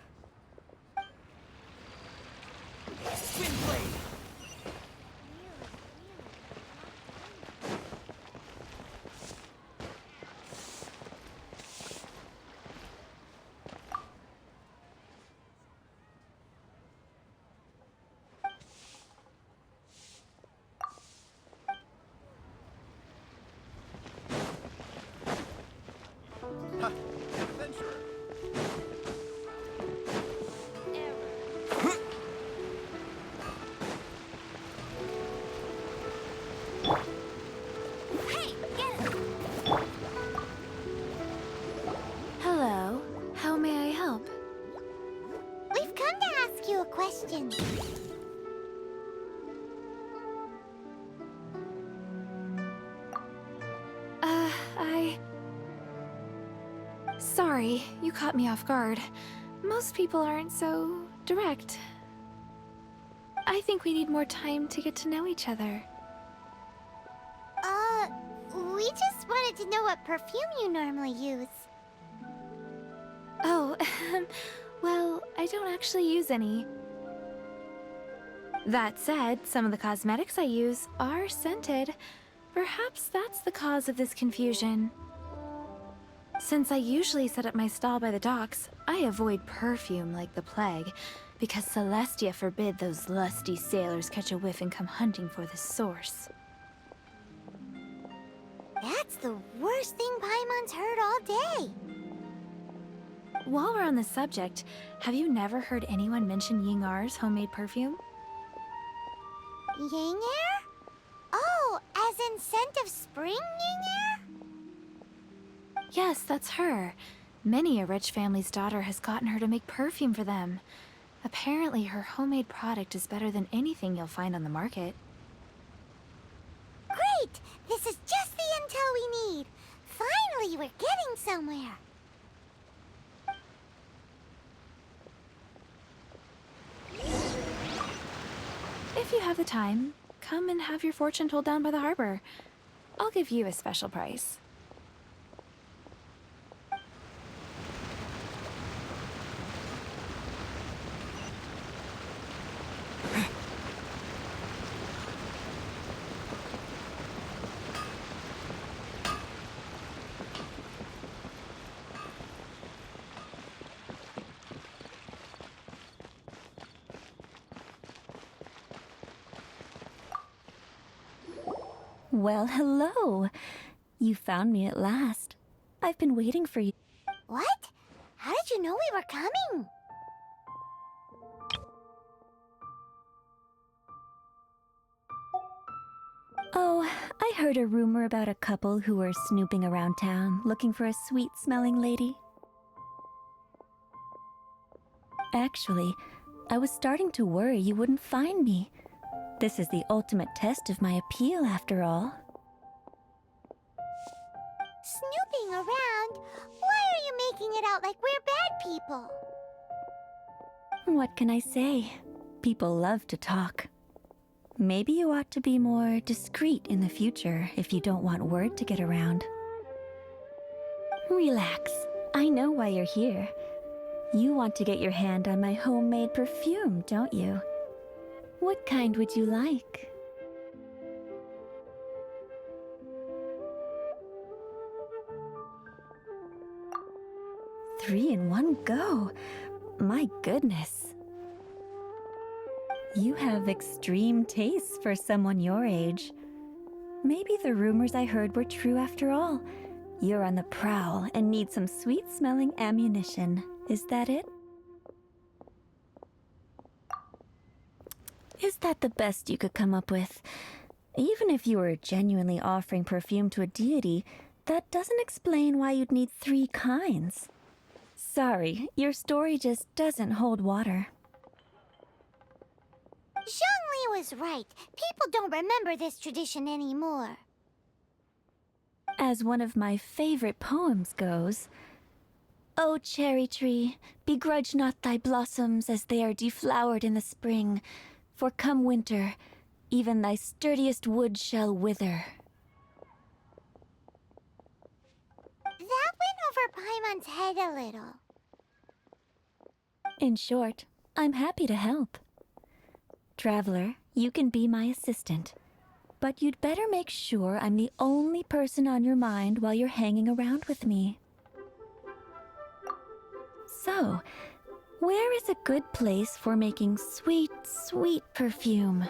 Hey, get him! Hello. How may I help? We've come to ask you a question. Sorry, you caught me off guard. Most people aren't so direct. I think we need more time to get to know each other. We just wanted to know what perfume you normally use. Oh, well, I don't actually use any. That said, some of the cosmetics I use are scented. Perhaps that's the cause of this confusion. Since I usually set up my stall by the docks, I avoid perfume like the plague, because Celestia forbid those lusty sailors catch a whiff and come hunting for the source. That's the worst thing Paimon's heard all day. While we're on the subject, have you never heard anyone mention Yingar's homemade perfume? Ying air? Oh, as in scent of spring Ying air? Yes, that's her. Many a rich family's daughter has gotten her to make perfume for them. Apparently, her homemade product is better than anything you'll find on the market. This is just the intel we need. Finally, we're getting somewhere. If you have the time, come and have your fortune told down by the harbor. I'll give you a special price. Well, hello. You found me at last. I've been waiting for you. What? How did you know we were coming? Oh, I heard a rumor about a couple who were snooping around town looking for a sweet-smelling lady. Actually, I was starting to worry you wouldn't find me. This is the ultimate test of my appeal, after all. Snooping around? Why are you making it out like we're bad people? What can I say? People love to talk. Maybe you ought to be more discreet in the future if you don't want word to get around. Relax. I know why you're here. You want to get your hand on my homemade perfume, don't you? What kind would you like? Three in one go. My goodness. You have extreme tastes for someone your age. Maybe the rumors I heard were true after all. You're on the prowl and need some sweet-smelling ammunition. Is that it? Is that the best you could come up with? Even if you were genuinely offering perfume to a deity, that doesn't explain why you'd need 3 kinds. Sorry, your story just doesn't hold water. Zhongli was right. People don't remember this tradition anymore. As one of my favorite poems goes, "O cherry tree, begrudge not thy blossoms as they are deflowered in the spring, for come winter, even thy sturdiest wood shall wither." That went over Paimon's head a little. In short, I'm happy to help. Traveler, you can be my assistant, but you'd better make sure I'm the only person on your mind while you're hanging around with me. So, where is a good place for making sweet, sweet perfume?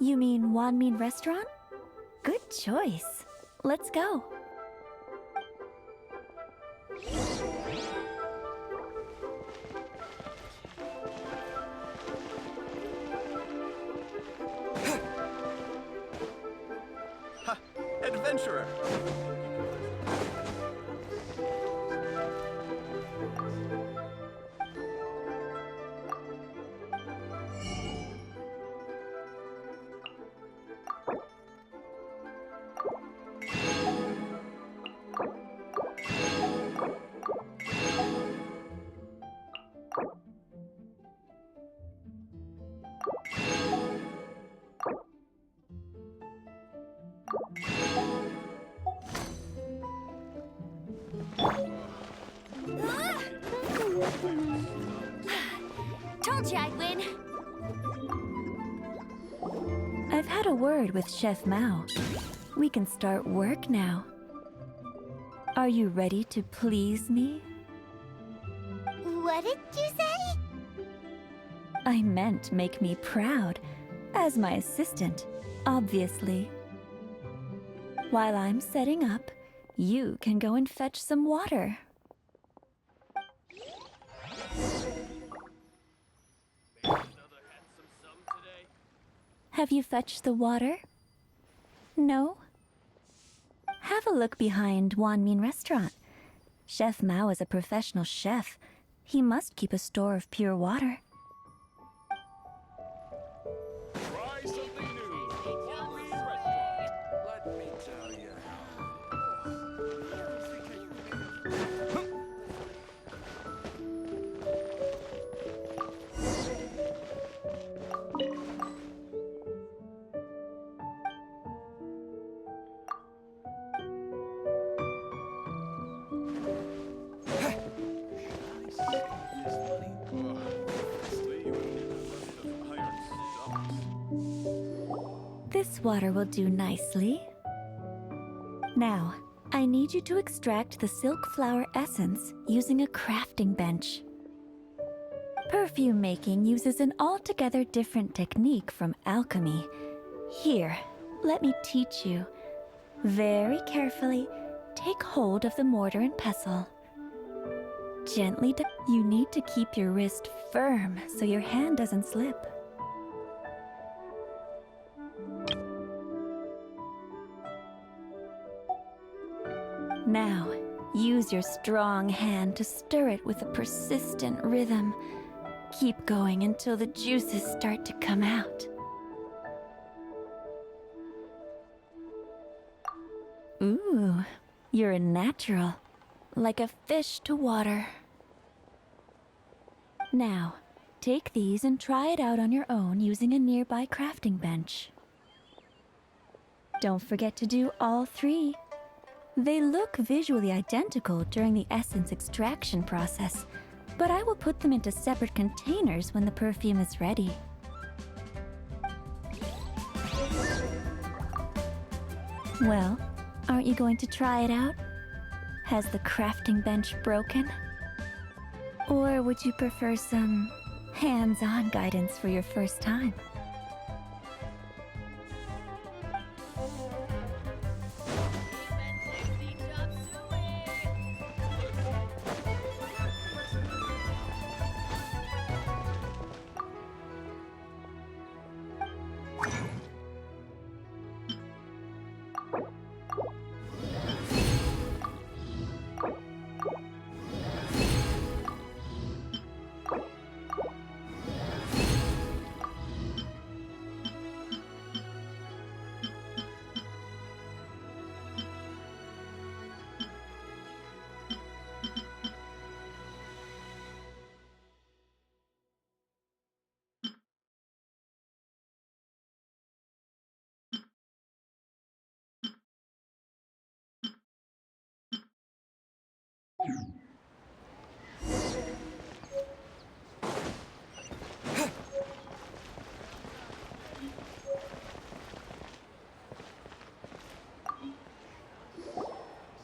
You mean Wanmin Restaurant? Good choice. Let's go. Ha! Adventurer! Told you I'd win. I've had a word with Chef Mao. We can start work now. Are you ready to please me? What did you say? I meant make me proud, as my assistant, obviously. While I'm setting up, you can go and fetch some water. Have you fetched the water? No? Have a look behind Wanmin Restaurant. Chef Mao is a professional chef. He must keep a store of pure water. Try something new. This water will do nicely. Now, I need you to extract the silk flower essence using a crafting bench. Perfume making uses an altogether different technique from alchemy. Here, let me teach you. Very carefully, take hold of the mortar and pestle. Gently, you need to keep your wrist firm so your hand doesn't slip. Now, use your strong hand to stir it with a persistent rhythm. Keep going until the juices start to come out. Ooh, you're a natural, like a fish to water. Now, take these and try it out on your own using a nearby crafting bench. Don't forget to do all three. They look visually identical during the essence extraction process, but I will put them into separate containers when the perfume is ready. Well, aren't you going to try it out? Has the crafting bench broken? Or would you prefer some hands-on guidance for your first time?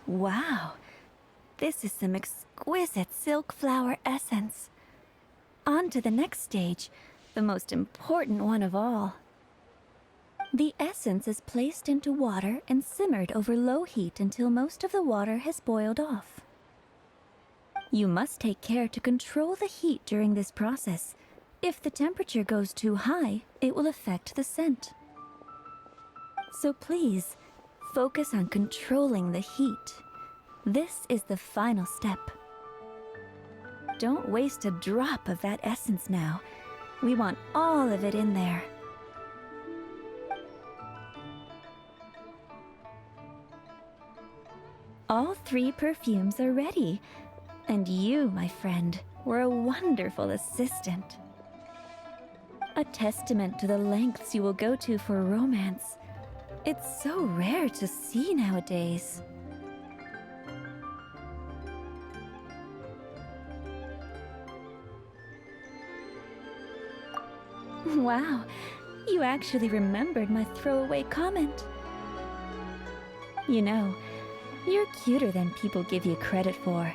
Wow, this is some exquisite silk flower essence. On to the next stage, the most important one of all. The essence is placed into water and simmered over low heat until most of the water has boiled off. You must take care to control the heat during this process. If the temperature goes too high, it will affect the scent. So please, focus on controlling the heat. This is the final step. Don't waste a drop of that essence now. We want all of it in there. All three perfumes are ready. And you, my friend, were a wonderful assistant. A testament to the lengths you will go to for romance. It's so rare to see nowadays. Wow, you actually remembered my throwaway comment. You know, you're cuter than people give you credit for.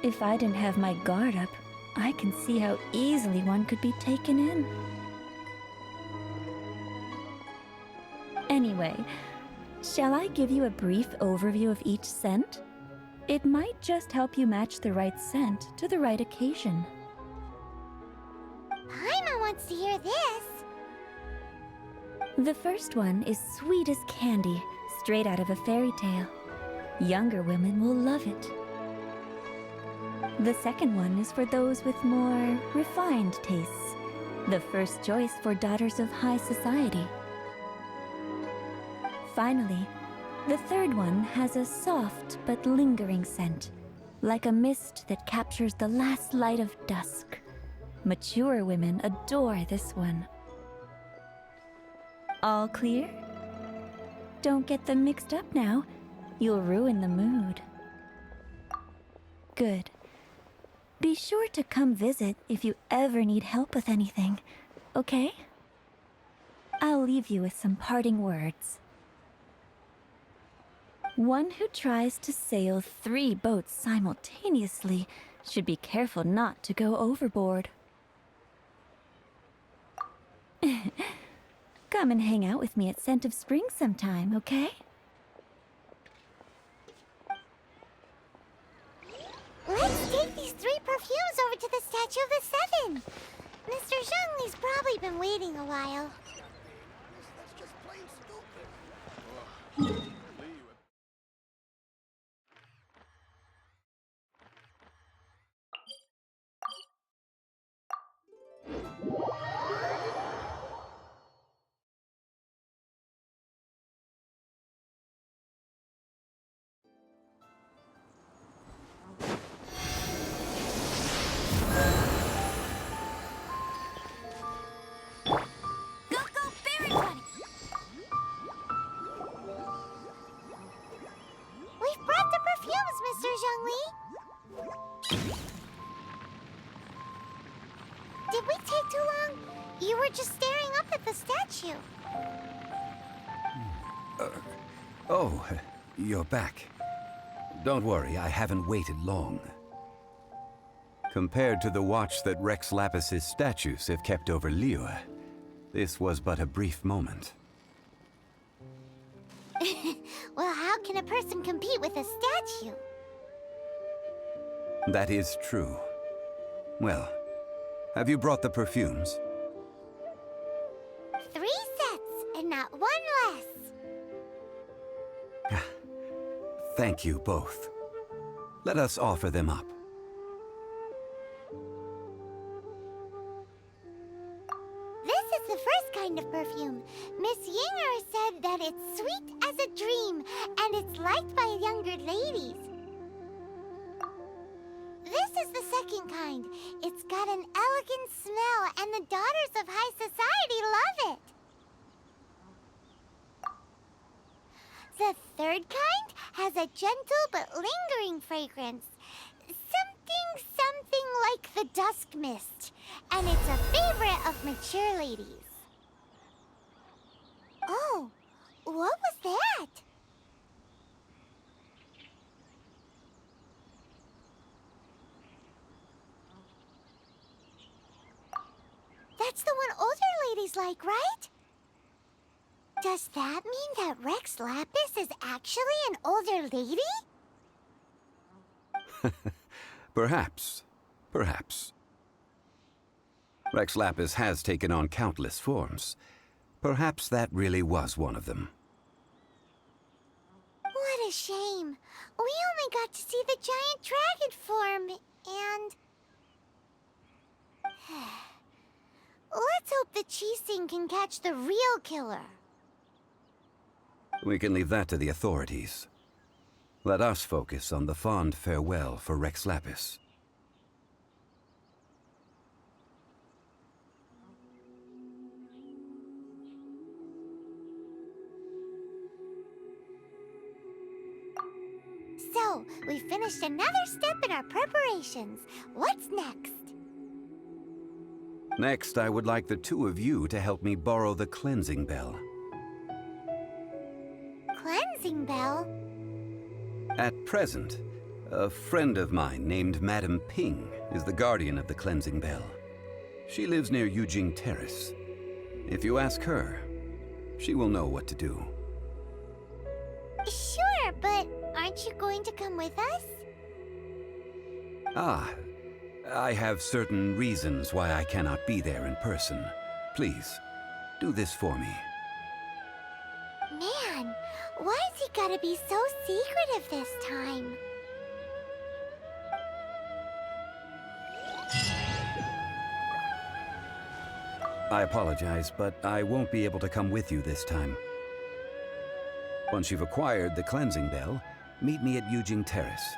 If I didn't have my guard up, I can see how easily one could be taken in. Anyway, shall I give you a brief overview of each scent? It might just help you match the right scent to the right occasion. Paimon wants to hear this. The first one is sweet as candy, straight out of a fairy tale. Younger women will love it. The second one is for those with more refined tastes. The first choice for daughters of high society. Finally, the third one has a soft but lingering scent, like a mist that captures the last light of dusk. Mature women adore this one. All clear? Don't get them mixed up now. You'll ruin the mood. Good. Be sure to come visit if you ever need help with anything, okay? I'll leave you with some parting words. One who tries to sail 3 boats simultaneously should be careful not to go overboard. Come and hang out with me at Scent of Spring sometime, okay? Let's take these 3 perfumes over to the Statue of the Seven. Mr. Zhongli's probably been waiting a while. We've brought the perfumes, Mr. Zhongli. Did we take too long? You were just staring up at the statue. Oh, you're back. Don't worry, I haven't waited long. Compared to the watch that Rex Lapis's statues have kept over Liyue, this was but a brief moment. Well, how can a person compete with a statue? That is true. Well, have you brought the perfumes? 3 sets, and not 1 less. Thank you both. Let us offer them up. This is the first kind of perfume. Miss Yinger said that it's sweet as a dream, and it's liked by younger ladies. This is the second kind. It's got an elegant smell, and the daughters of high society love it. The third kind has a gentle but lingering fragrance. Something like the dusk mist. And it's a favorite of mature ladies. Oh, what was that? That's the one older ladies like, right? Does that mean that Rex Lapis is actually an older lady? Perhaps. Perhaps. Rex Lapis has taken on countless forms. Perhaps that really was one of them. What a shame. We only got to see the giant dragon form, and... Let's hope the Qixing can catch the real killer. We can leave that to the authorities. Let us focus on the fond farewell for Rex Lapis. So, we finished another step in our preparations. What's next? Next, I would like the 2 of you to help me borrow the cleansing bell. Cleansing bell? At present, a friend of mine named Madame Ping is the guardian of the cleansing bell. She lives near Yujing Terrace. If you ask her, she will know what to do. Sure, but aren't you going to come with us? Ah, I have certain reasons why I cannot be there in person. Please, do this for me. Man, why's he gotta be so secretive this time? I apologize, but I won't be able to come with you this time. Once you've acquired the cleansing bell, meet me at Yujing Terrace.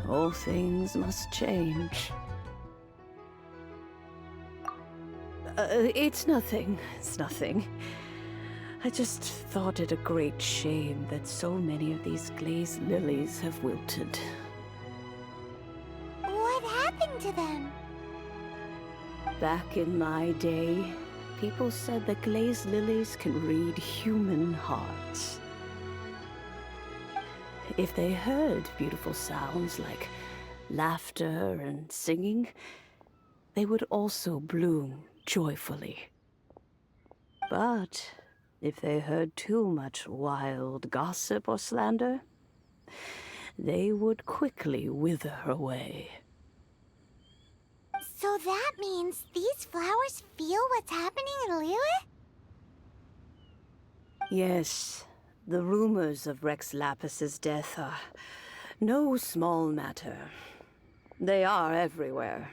All things must change. It's nothing. It's nothing. I just thought it a great shame that so many of these glazed lilies have wilted. What happened to them? Back in my day, people said that glazed lilies can read human hearts. If they heard beautiful sounds like laughter and singing, they would also bloom joyfully. But if they heard too much wild gossip or slander, they would quickly wither away. So that means these flowers feel what's happening in Liyue? Yes, the rumors of Rex Lapis's death are no small matter. They are everywhere.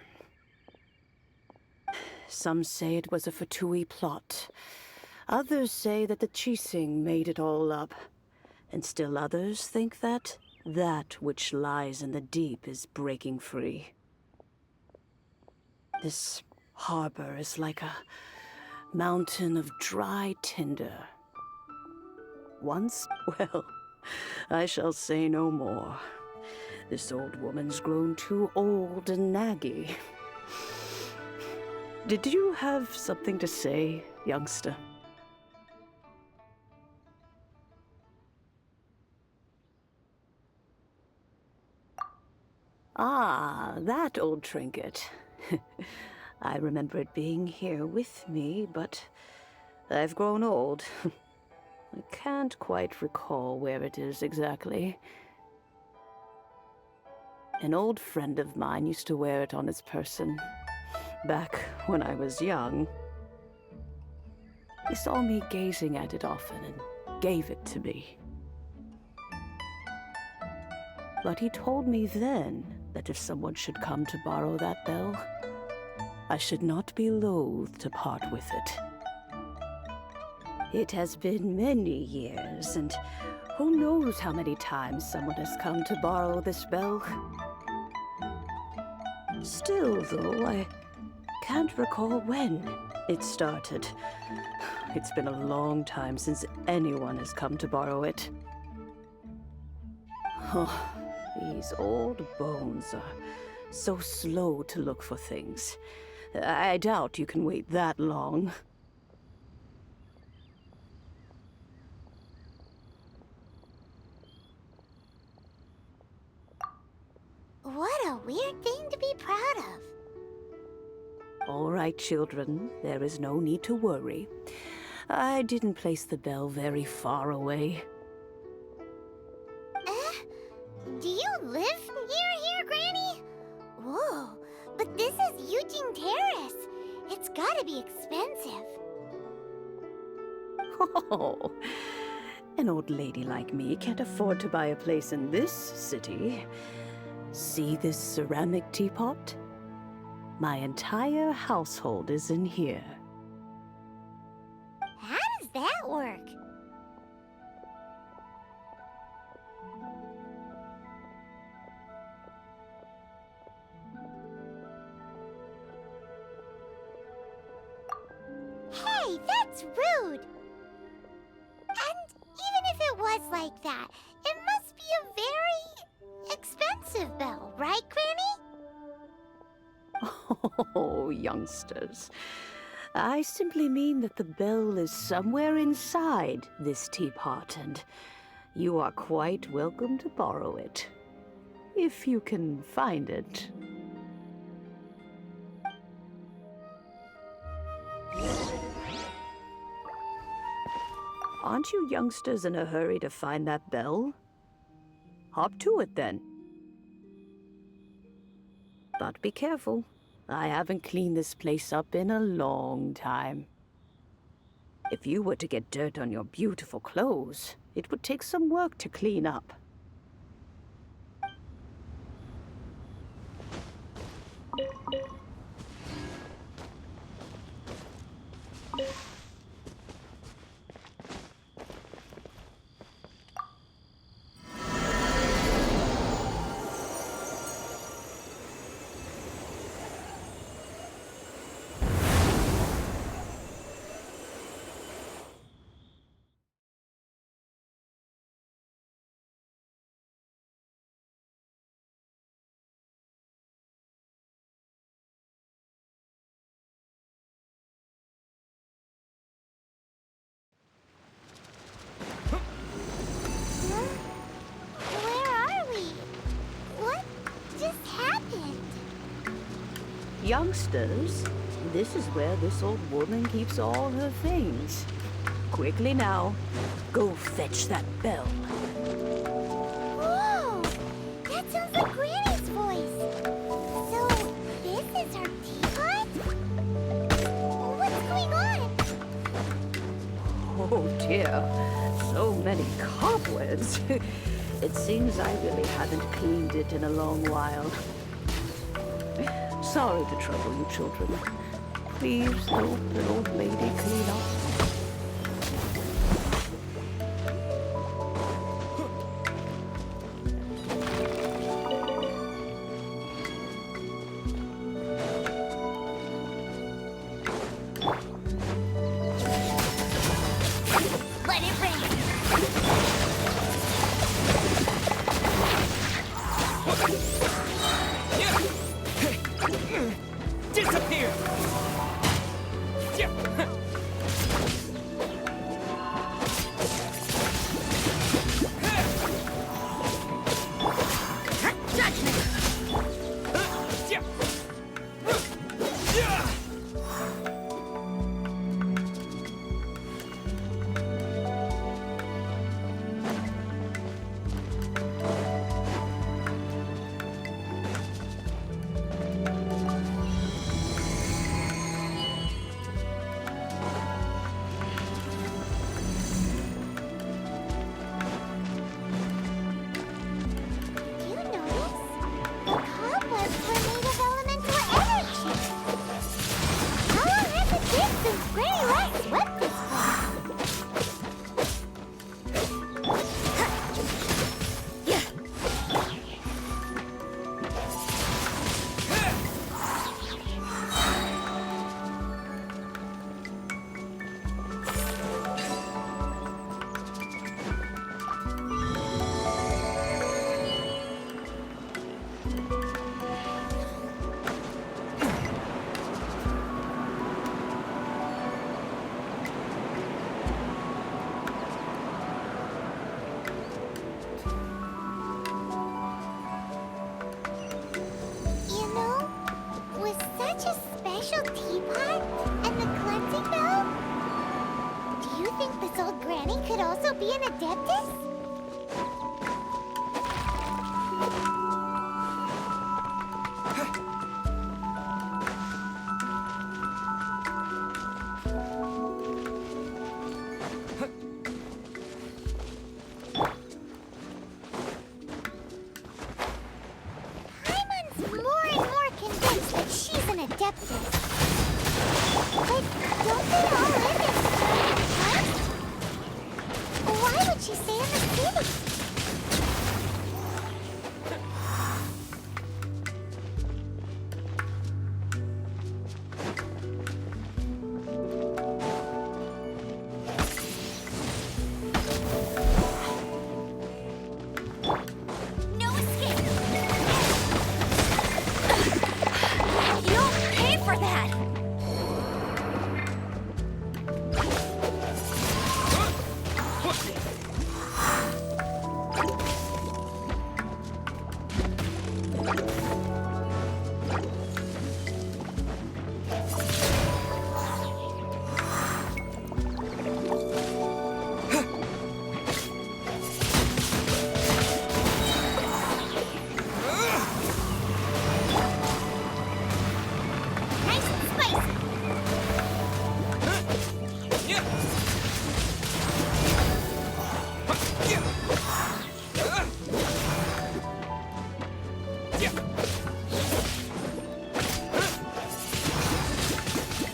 Some say it was a Fatui plot. Others say that the Chising made it all up. And still others think that which lies in the deep is breaking free. This harbor is like a mountain of dry tinder. Once, well, I shall say no more. This old woman's grown too old and naggy. Did you have something to say, youngster? Ah, that old trinket. I remember it being here with me, but I've grown old. I can't quite recall where it is exactly. An old friend of mine used to wear it on his person, back when I was young. He saw me gazing at it often and gave it to me. But he told me then that if someone should come to borrow that bell, I should not be loath to part with it. It has been many years, and who knows how many times someone has come to borrow this bell. Still, though, I can't recall when it started. It's been a long time since anyone has come to borrow it. Oh, these old bones are so slow to look for things. I doubt you can wait that long. What a weird thing to be proud of. All right, children, there is no need to worry. I didn't place the bell very far away. Do you live near here, Granny? Whoa, but this is Eugene Terrace. It's gotta be expensive. Oh, an old lady like me can't afford to buy a place in this city. See this ceramic teapot? My entire household is in here. How does that work? Hey, that's rude! And even if it was like that, it must be a very expensive bell, right, Granny? Oh, youngsters. I simply mean that the bell is somewhere inside this teapot, and you are quite welcome to borrow it, if you can find it. Aren't you youngsters in a hurry to find that bell? Hop to it, then. But be careful. I haven't cleaned this place up in a long time. If you were to get dirt on your beautiful clothes, it would take some work to clean up. Youngsters, this is where this old woman keeps all her things. Quickly now, go fetch that bell. Whoa! That sounds like Granny's voice. So, this is her teapot? What's going on? Oh dear, so many cobwebs. It seems I really haven't cleaned it in a long while. Sorry to trouble you, children. Please help an old lady clean up. Let it rain! Disappear! You notice? The cobwebs were made of elemental energy. How long has it been since Granny last swept this You know, with such a special teapot and the cleansing bell, do you think this old granny could also be an adeptus? Paimon's more and more convinced that she's an adeptus. But don't they all live in Stirling Park? Why would she stay in the city? No escape! You'll pay for that! Nice and spicy!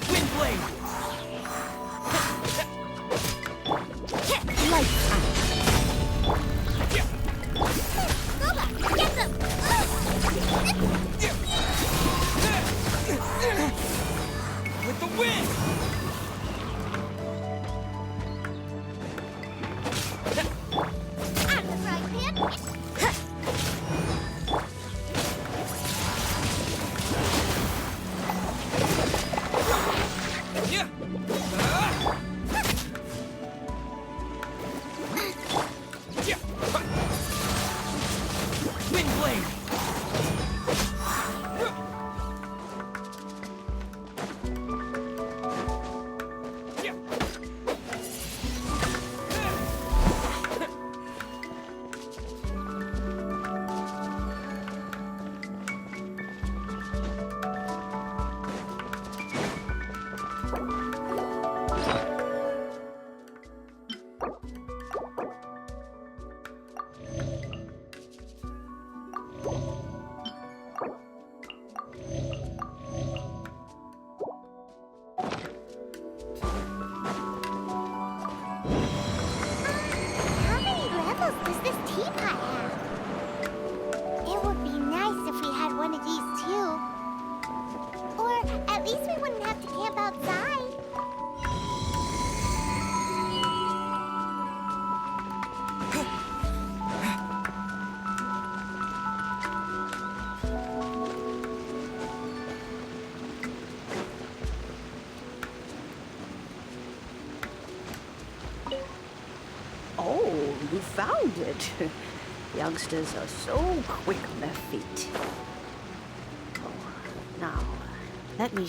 Windblade! Lights out. Lola, get them! With the wind! Out of the frying pan! Yeah! you found it. Youngsters are so quick on their feet. Oh, now, let me...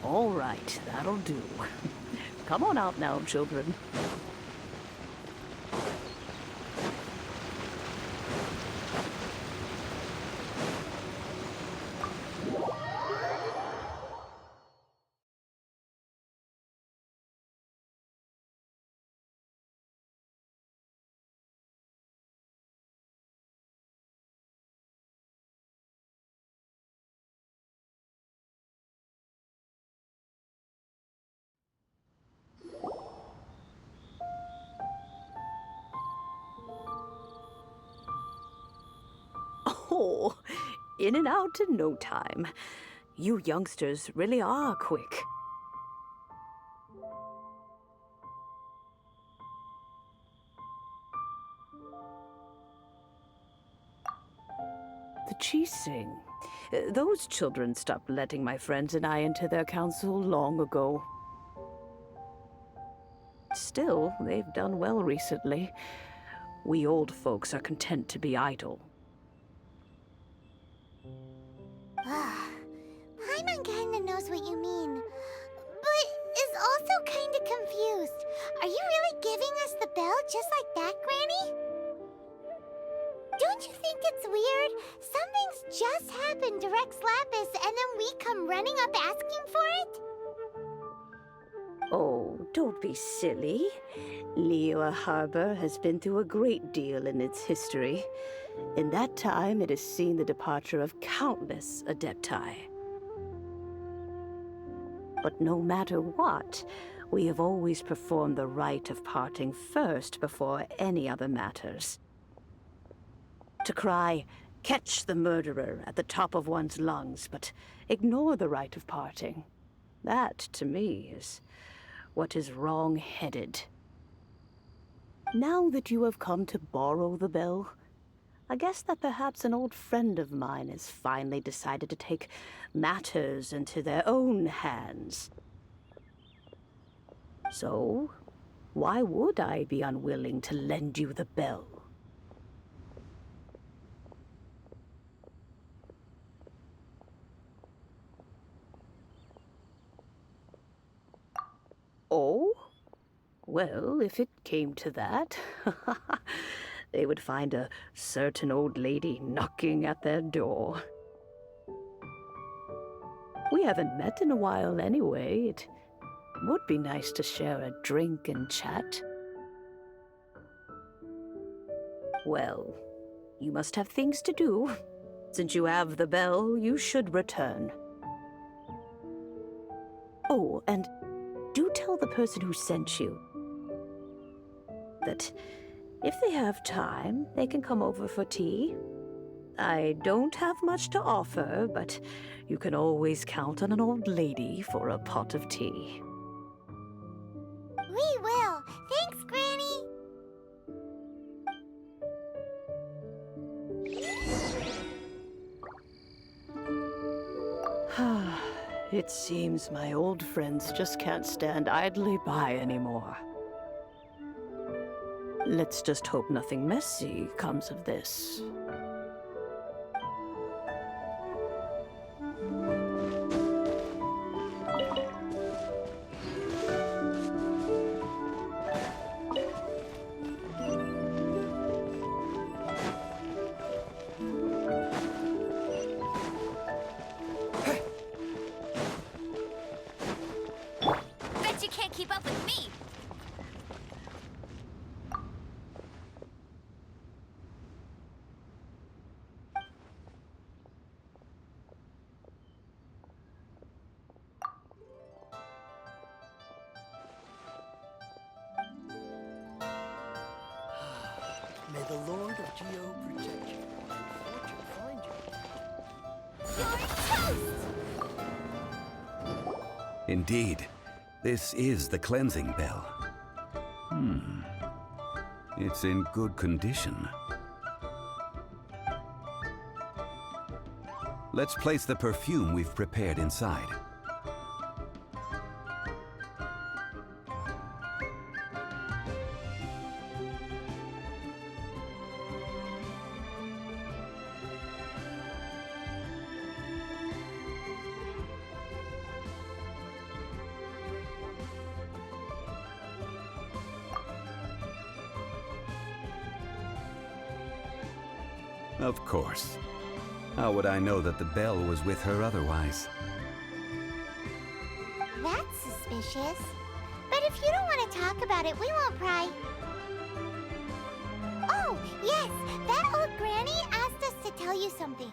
All right, that'll do. Come on out now, children. Oh, in and out in no time. You youngsters really are quick. The Chising. Those children stopped letting my friends and I into their council long ago. Still, they've done well recently. We old folks are content to be idle. Paimon kinda knows what you mean, but is also kinda confused. Are you really giving us the bell just like that, Granny? Don't you think it's weird? Something's just happened to Rex Lapis and then we come running up asking for it? Oh, don't be silly. Liyue Harbor has been through a great deal in its history. In that time, it has seen the departure of countless Adepti. But no matter what, we have always performed the rite of parting first before any other matters. To cry, "Catch the murderer," at the top of one's lungs, but ignore the rite of parting. That, to me, is what is wrong-headed. Now that you have come to borrow the bell, I guess that perhaps an old friend of mine has finally decided to take matters into their own hands. So, why would I be unwilling to lend you the bell? Oh? Well, if it came to that, they would find a certain old lady knocking at their door. We haven't met in a while anyway. It would be nice to share a drink and chat. Well, you must have things to do. Since you have the bell, you should return. Oh, and do tell the person who sent you that if they have time, they can come over for tea. I don't have much to offer, but you can always count on an old lady for a pot of tea. We will. Thanks, Granny. It seems my old friends just can't stand idly by anymore. Let's just hope nothing messy comes of this. Bet you can't keep up with me! May the Lord of Geo protect you and fortune find you. You're toast! Indeed, this is the cleansing bell. It's in good condition. Let's place the perfume we've prepared inside. Of course. How would I know that the bell was with her otherwise? That's suspicious. But if you don't want to talk about it, we won't pry. Oh, yes, that old granny asked us to tell you something.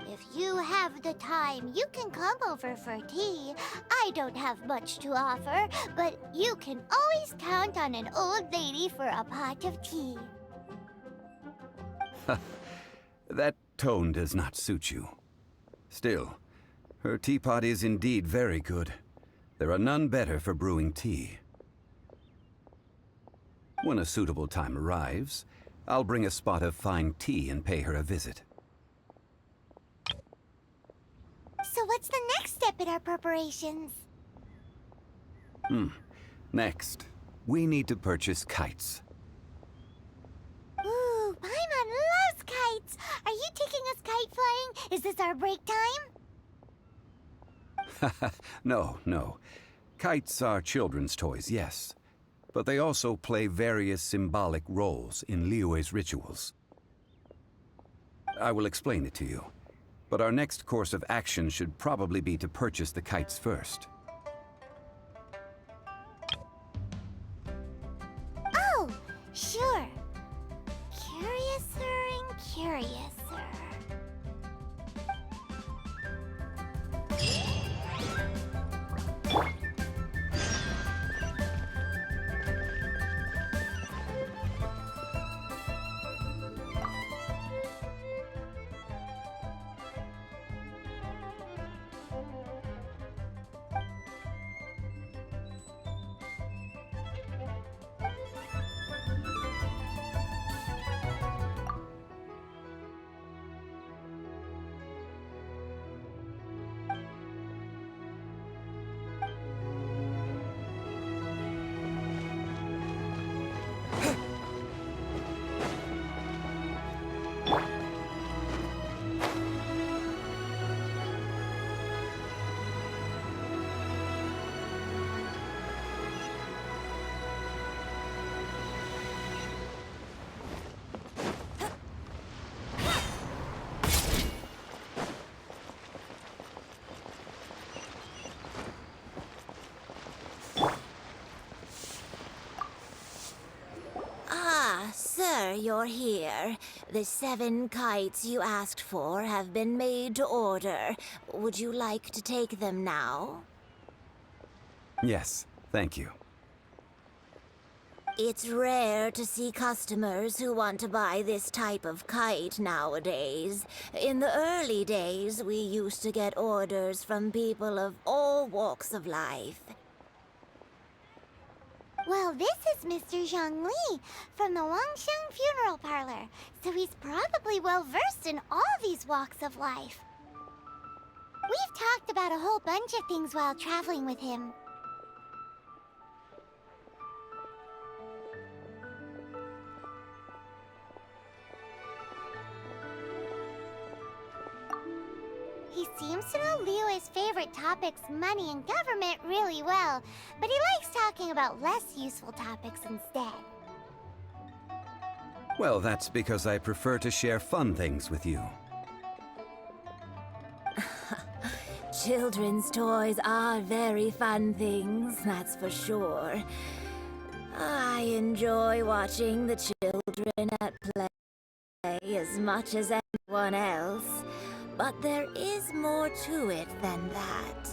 If you have the time, you can come over for tea. I don't have much to offer, but you can always count on an old lady for a pot of tea. That tone does not suit you. Still, her teapot is indeed very good. There are none better for brewing tea. When a suitable time arrives, I'll bring a spot of fine tea and pay her a visit. So what's the next step in our preparations? Next, we need to purchase kites. Ooh, Paimon loves kites! Are you taking us kite flying? Is this our break time? No. Kites are children's toys, yes. But they also play various symbolic roles in Liyue's rituals. I will explain it to you. But our next course of action should probably be to purchase the kites first. Oh, sure. Curiouser and curiouser. Sir, you're here. The 7 kites you asked for have been made to order. Would you like to take them now? Yes, thank you. It's rare to see customers who want to buy this type of kite nowadays. In the early days, we used to get orders from people of all walks of life. Well, this is Mr. Zhongli from the Wangsheng Funeral Parlor, so he's probably well-versed in all these walks of life. We've talked about a whole bunch of things while traveling with him. He seems to know Liyue's favorite topics, money and government, really well, but he likes talking about less useful topics instead. Well, that's because I prefer to share fun things with you. Children's toys are very fun things, that's for sure. I enjoy watching the children at play as much as anyone else. But there is more to it than that.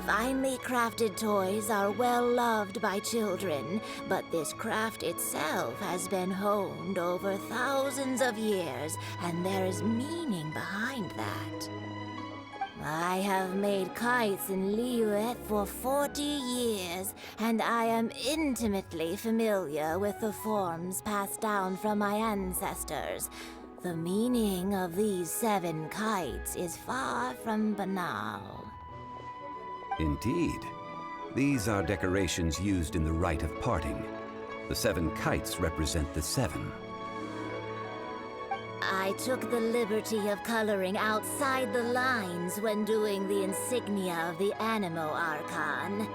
Finely crafted toys are well loved by children, but this craft itself has been honed over thousands of years, and there is meaning behind that. I have made kites in Liyue for 40 years, and I am intimately familiar with the forms passed down from my ancestors. The meaning of these 7 kites is far from banal. Indeed. These are decorations used in the rite of parting. The 7 kites represent the 7. I took the liberty of coloring outside the lines when doing the insignia of the Animo Archon.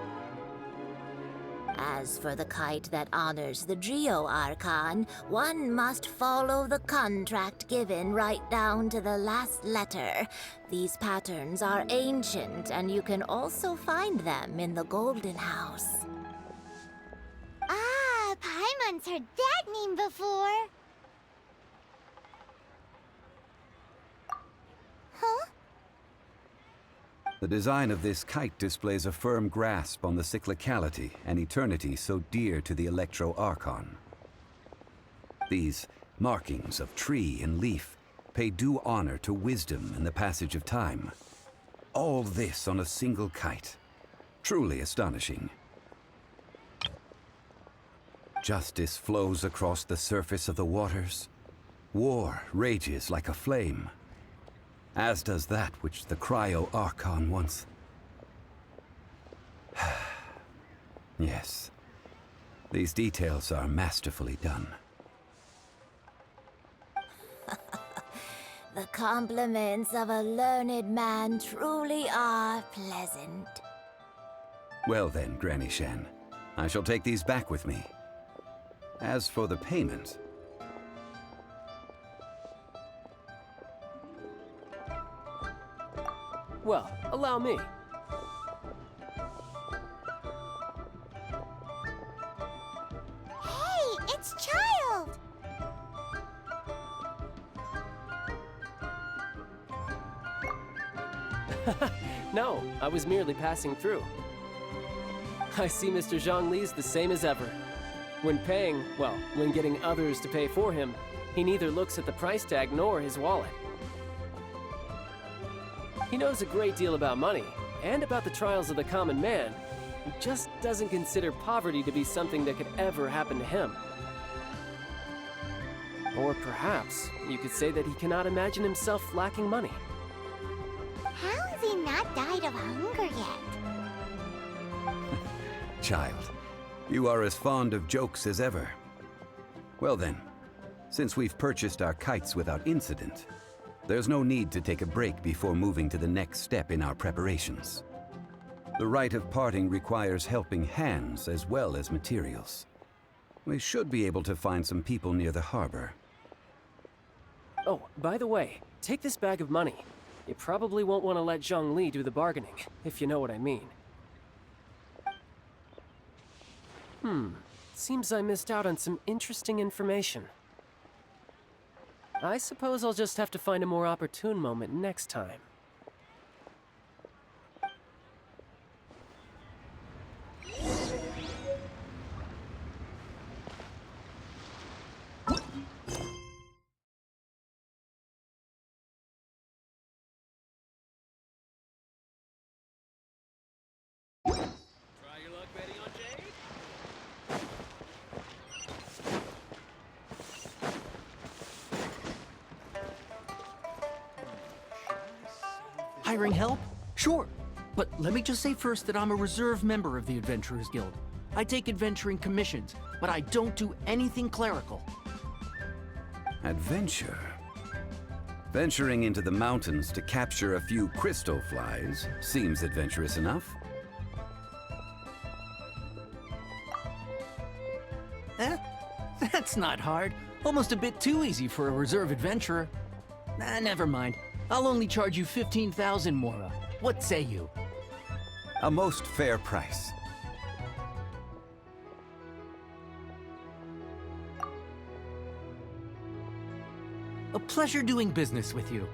As for the kite that honors the Geo-Archon, one must follow the contract given right down to the last letter. These patterns are ancient, and you can also find them in the Golden House. Ah, Paimon's heard that name before. Huh? The design of this kite displays a firm grasp on the cyclicality and eternity so dear to the Electro-Archon. These markings of tree and leaf pay due honor to wisdom and the passage of time. All this on a single kite. Truly astonishing. Justice flows across the surface of the waters. War rages like a flame. As does that which the Cryo-Archon once... Yes. These details are masterfully done. The compliments of a learned man truly are pleasant. Well then, Granny Shan, I shall take these back with me. As for the payment... Well, allow me. Hey, it's Child! No, I was merely passing through. I see Mr. Zhongli's the same as ever. When paying, well, when getting others to pay for him, he neither looks at the price tag nor his wallet. He knows a great deal about money, and about the trials of the common man, who just doesn't consider poverty to be something that could ever happen to him. Or perhaps you could say that he cannot imagine himself lacking money. How has he not died of hunger yet? Child, you are as fond of jokes as ever. Well then, since we've purchased our kites without incident, there's no need to take a break before moving to the next step in our preparations. The rite of parting requires helping hands as well as materials. We should be able to find some people near the harbor. Oh, by the way, take this bag of money. You probably won't want to let Zhongli do the bargaining, if you know what I mean. Seems I missed out on some interesting information. I suppose I'll just have to find a more opportune moment next time. Try your luck betting on Jade? Hiring help? Sure. But let me just say first that I'm a reserve member of the Adventurers Guild. I take adventuring commissions, but I don't do anything clerical. Adventure? Venturing into the mountains to capture a few crystal flies seems adventurous enough. That's not hard. Almost a bit too easy for a reserve adventurer. Never mind. I'll only charge you 15,000 Mora. What say you? A most fair price. A pleasure doing business with you.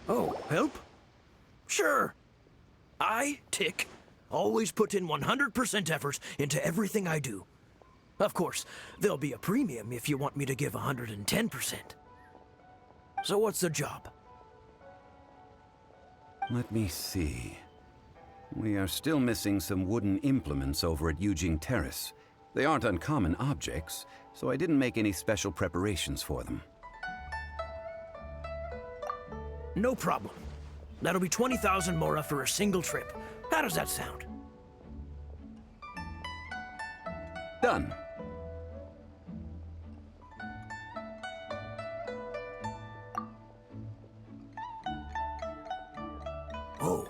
Oh, help? Sure. I, Tick, always put in 100% effort into everything I do. Of course, there'll be a premium if you want me to give 110%. So what's the job? Let me see. We are still missing some wooden implements over at Yujing Terrace. They aren't uncommon objects, so I didn't make any special preparations for them. No problem. That'll be 20,000 mora for a single trip. How does that sound? Done. Oh,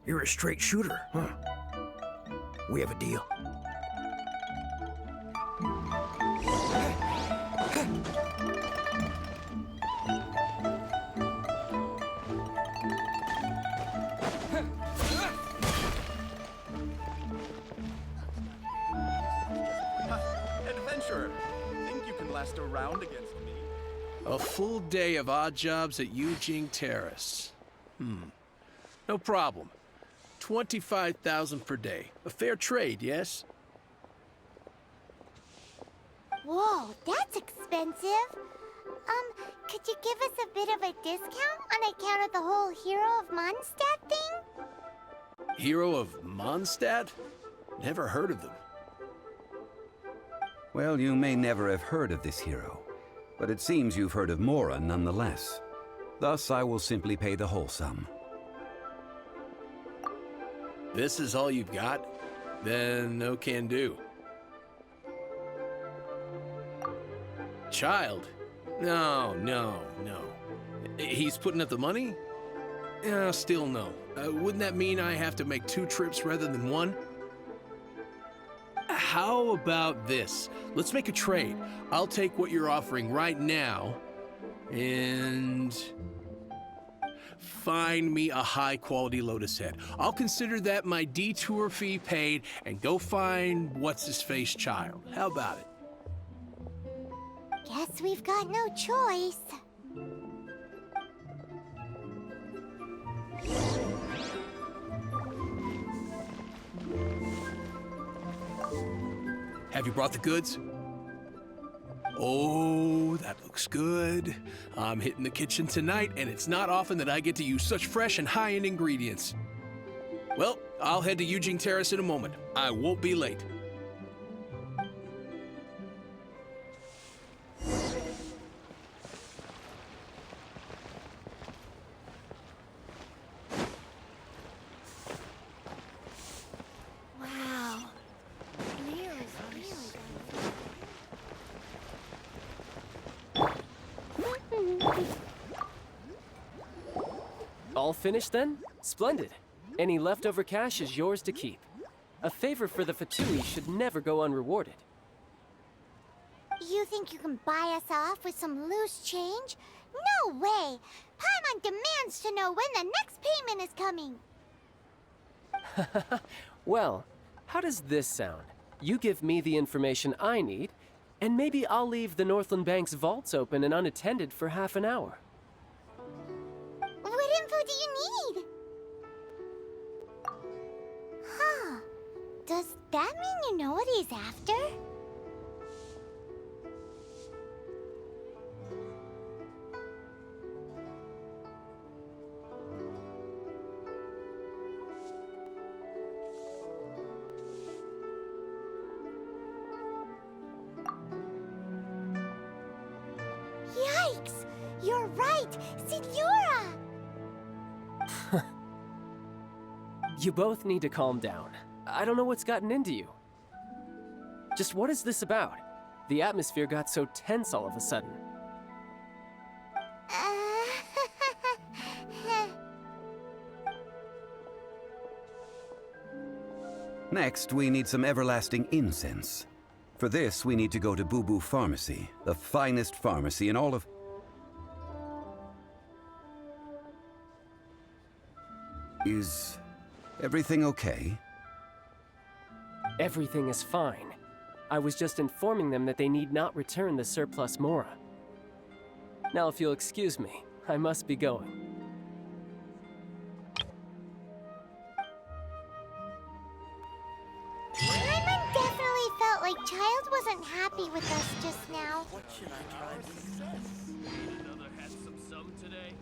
you're a straight shooter, huh? We have a deal. Adventurer, think you can last a round against me? A full day of odd jobs at Yujing Terrace. No problem. 25,000 per day. A fair trade, yes? Whoa, that's expensive. Could you give us a bit of a discount on account of the whole Hero of Mondstadt thing? Hero of Mondstadt? Never heard of them. Well, you may never have heard of this hero, but it seems you've heard of Mora nonetheless. Thus, I will simply pay the whole sum. This is all you've got? Then no can do. Child? No. He's putting up the money? Still no. Wouldn't that mean I have to make 2 trips rather than 1? How about this? Let's make a trade. I'll take what you're offering right now and find me a high-quality lotus head. I'll consider that my detour fee paid and go find what's-his-face child. How about it? Guess we've got no choice. Have you brought the goods? Oh, that looks good. I'm hitting the kitchen tonight, and it's not often that I get to use such fresh and high-end ingredients. Well, I'll head to Yujing Terrace in a moment. I won't be late. Wow. Leo's All finished then? Splendid. Any leftover cash is yours to keep. A favor for the Fatui should never go unrewarded. You think you can buy us off with some loose change? No way! Paimon demands to know when the next payment is coming. Well, how does this sound? You give me the information I need, and maybe I'll leave the Northland Bank's vaults open and unattended for half an hour. What info do you need? Huh. Does that mean you know what he's after? Yikes! You're right! Signora! You both need to calm down. I don't know what's gotten into you. Just what is this about? The atmosphere got so tense all of a sudden. Next, we need some everlasting incense. For this, we need to go to Boo Boo Pharmacy, the finest pharmacy in all of... Is everything okay? Everything is fine. I was just informing them that they need not return the surplus Mora. Now, if you'll excuse me, I must be going. Paimon definitely felt like Child wasn't happy with us just now. What should I try? Another had some today.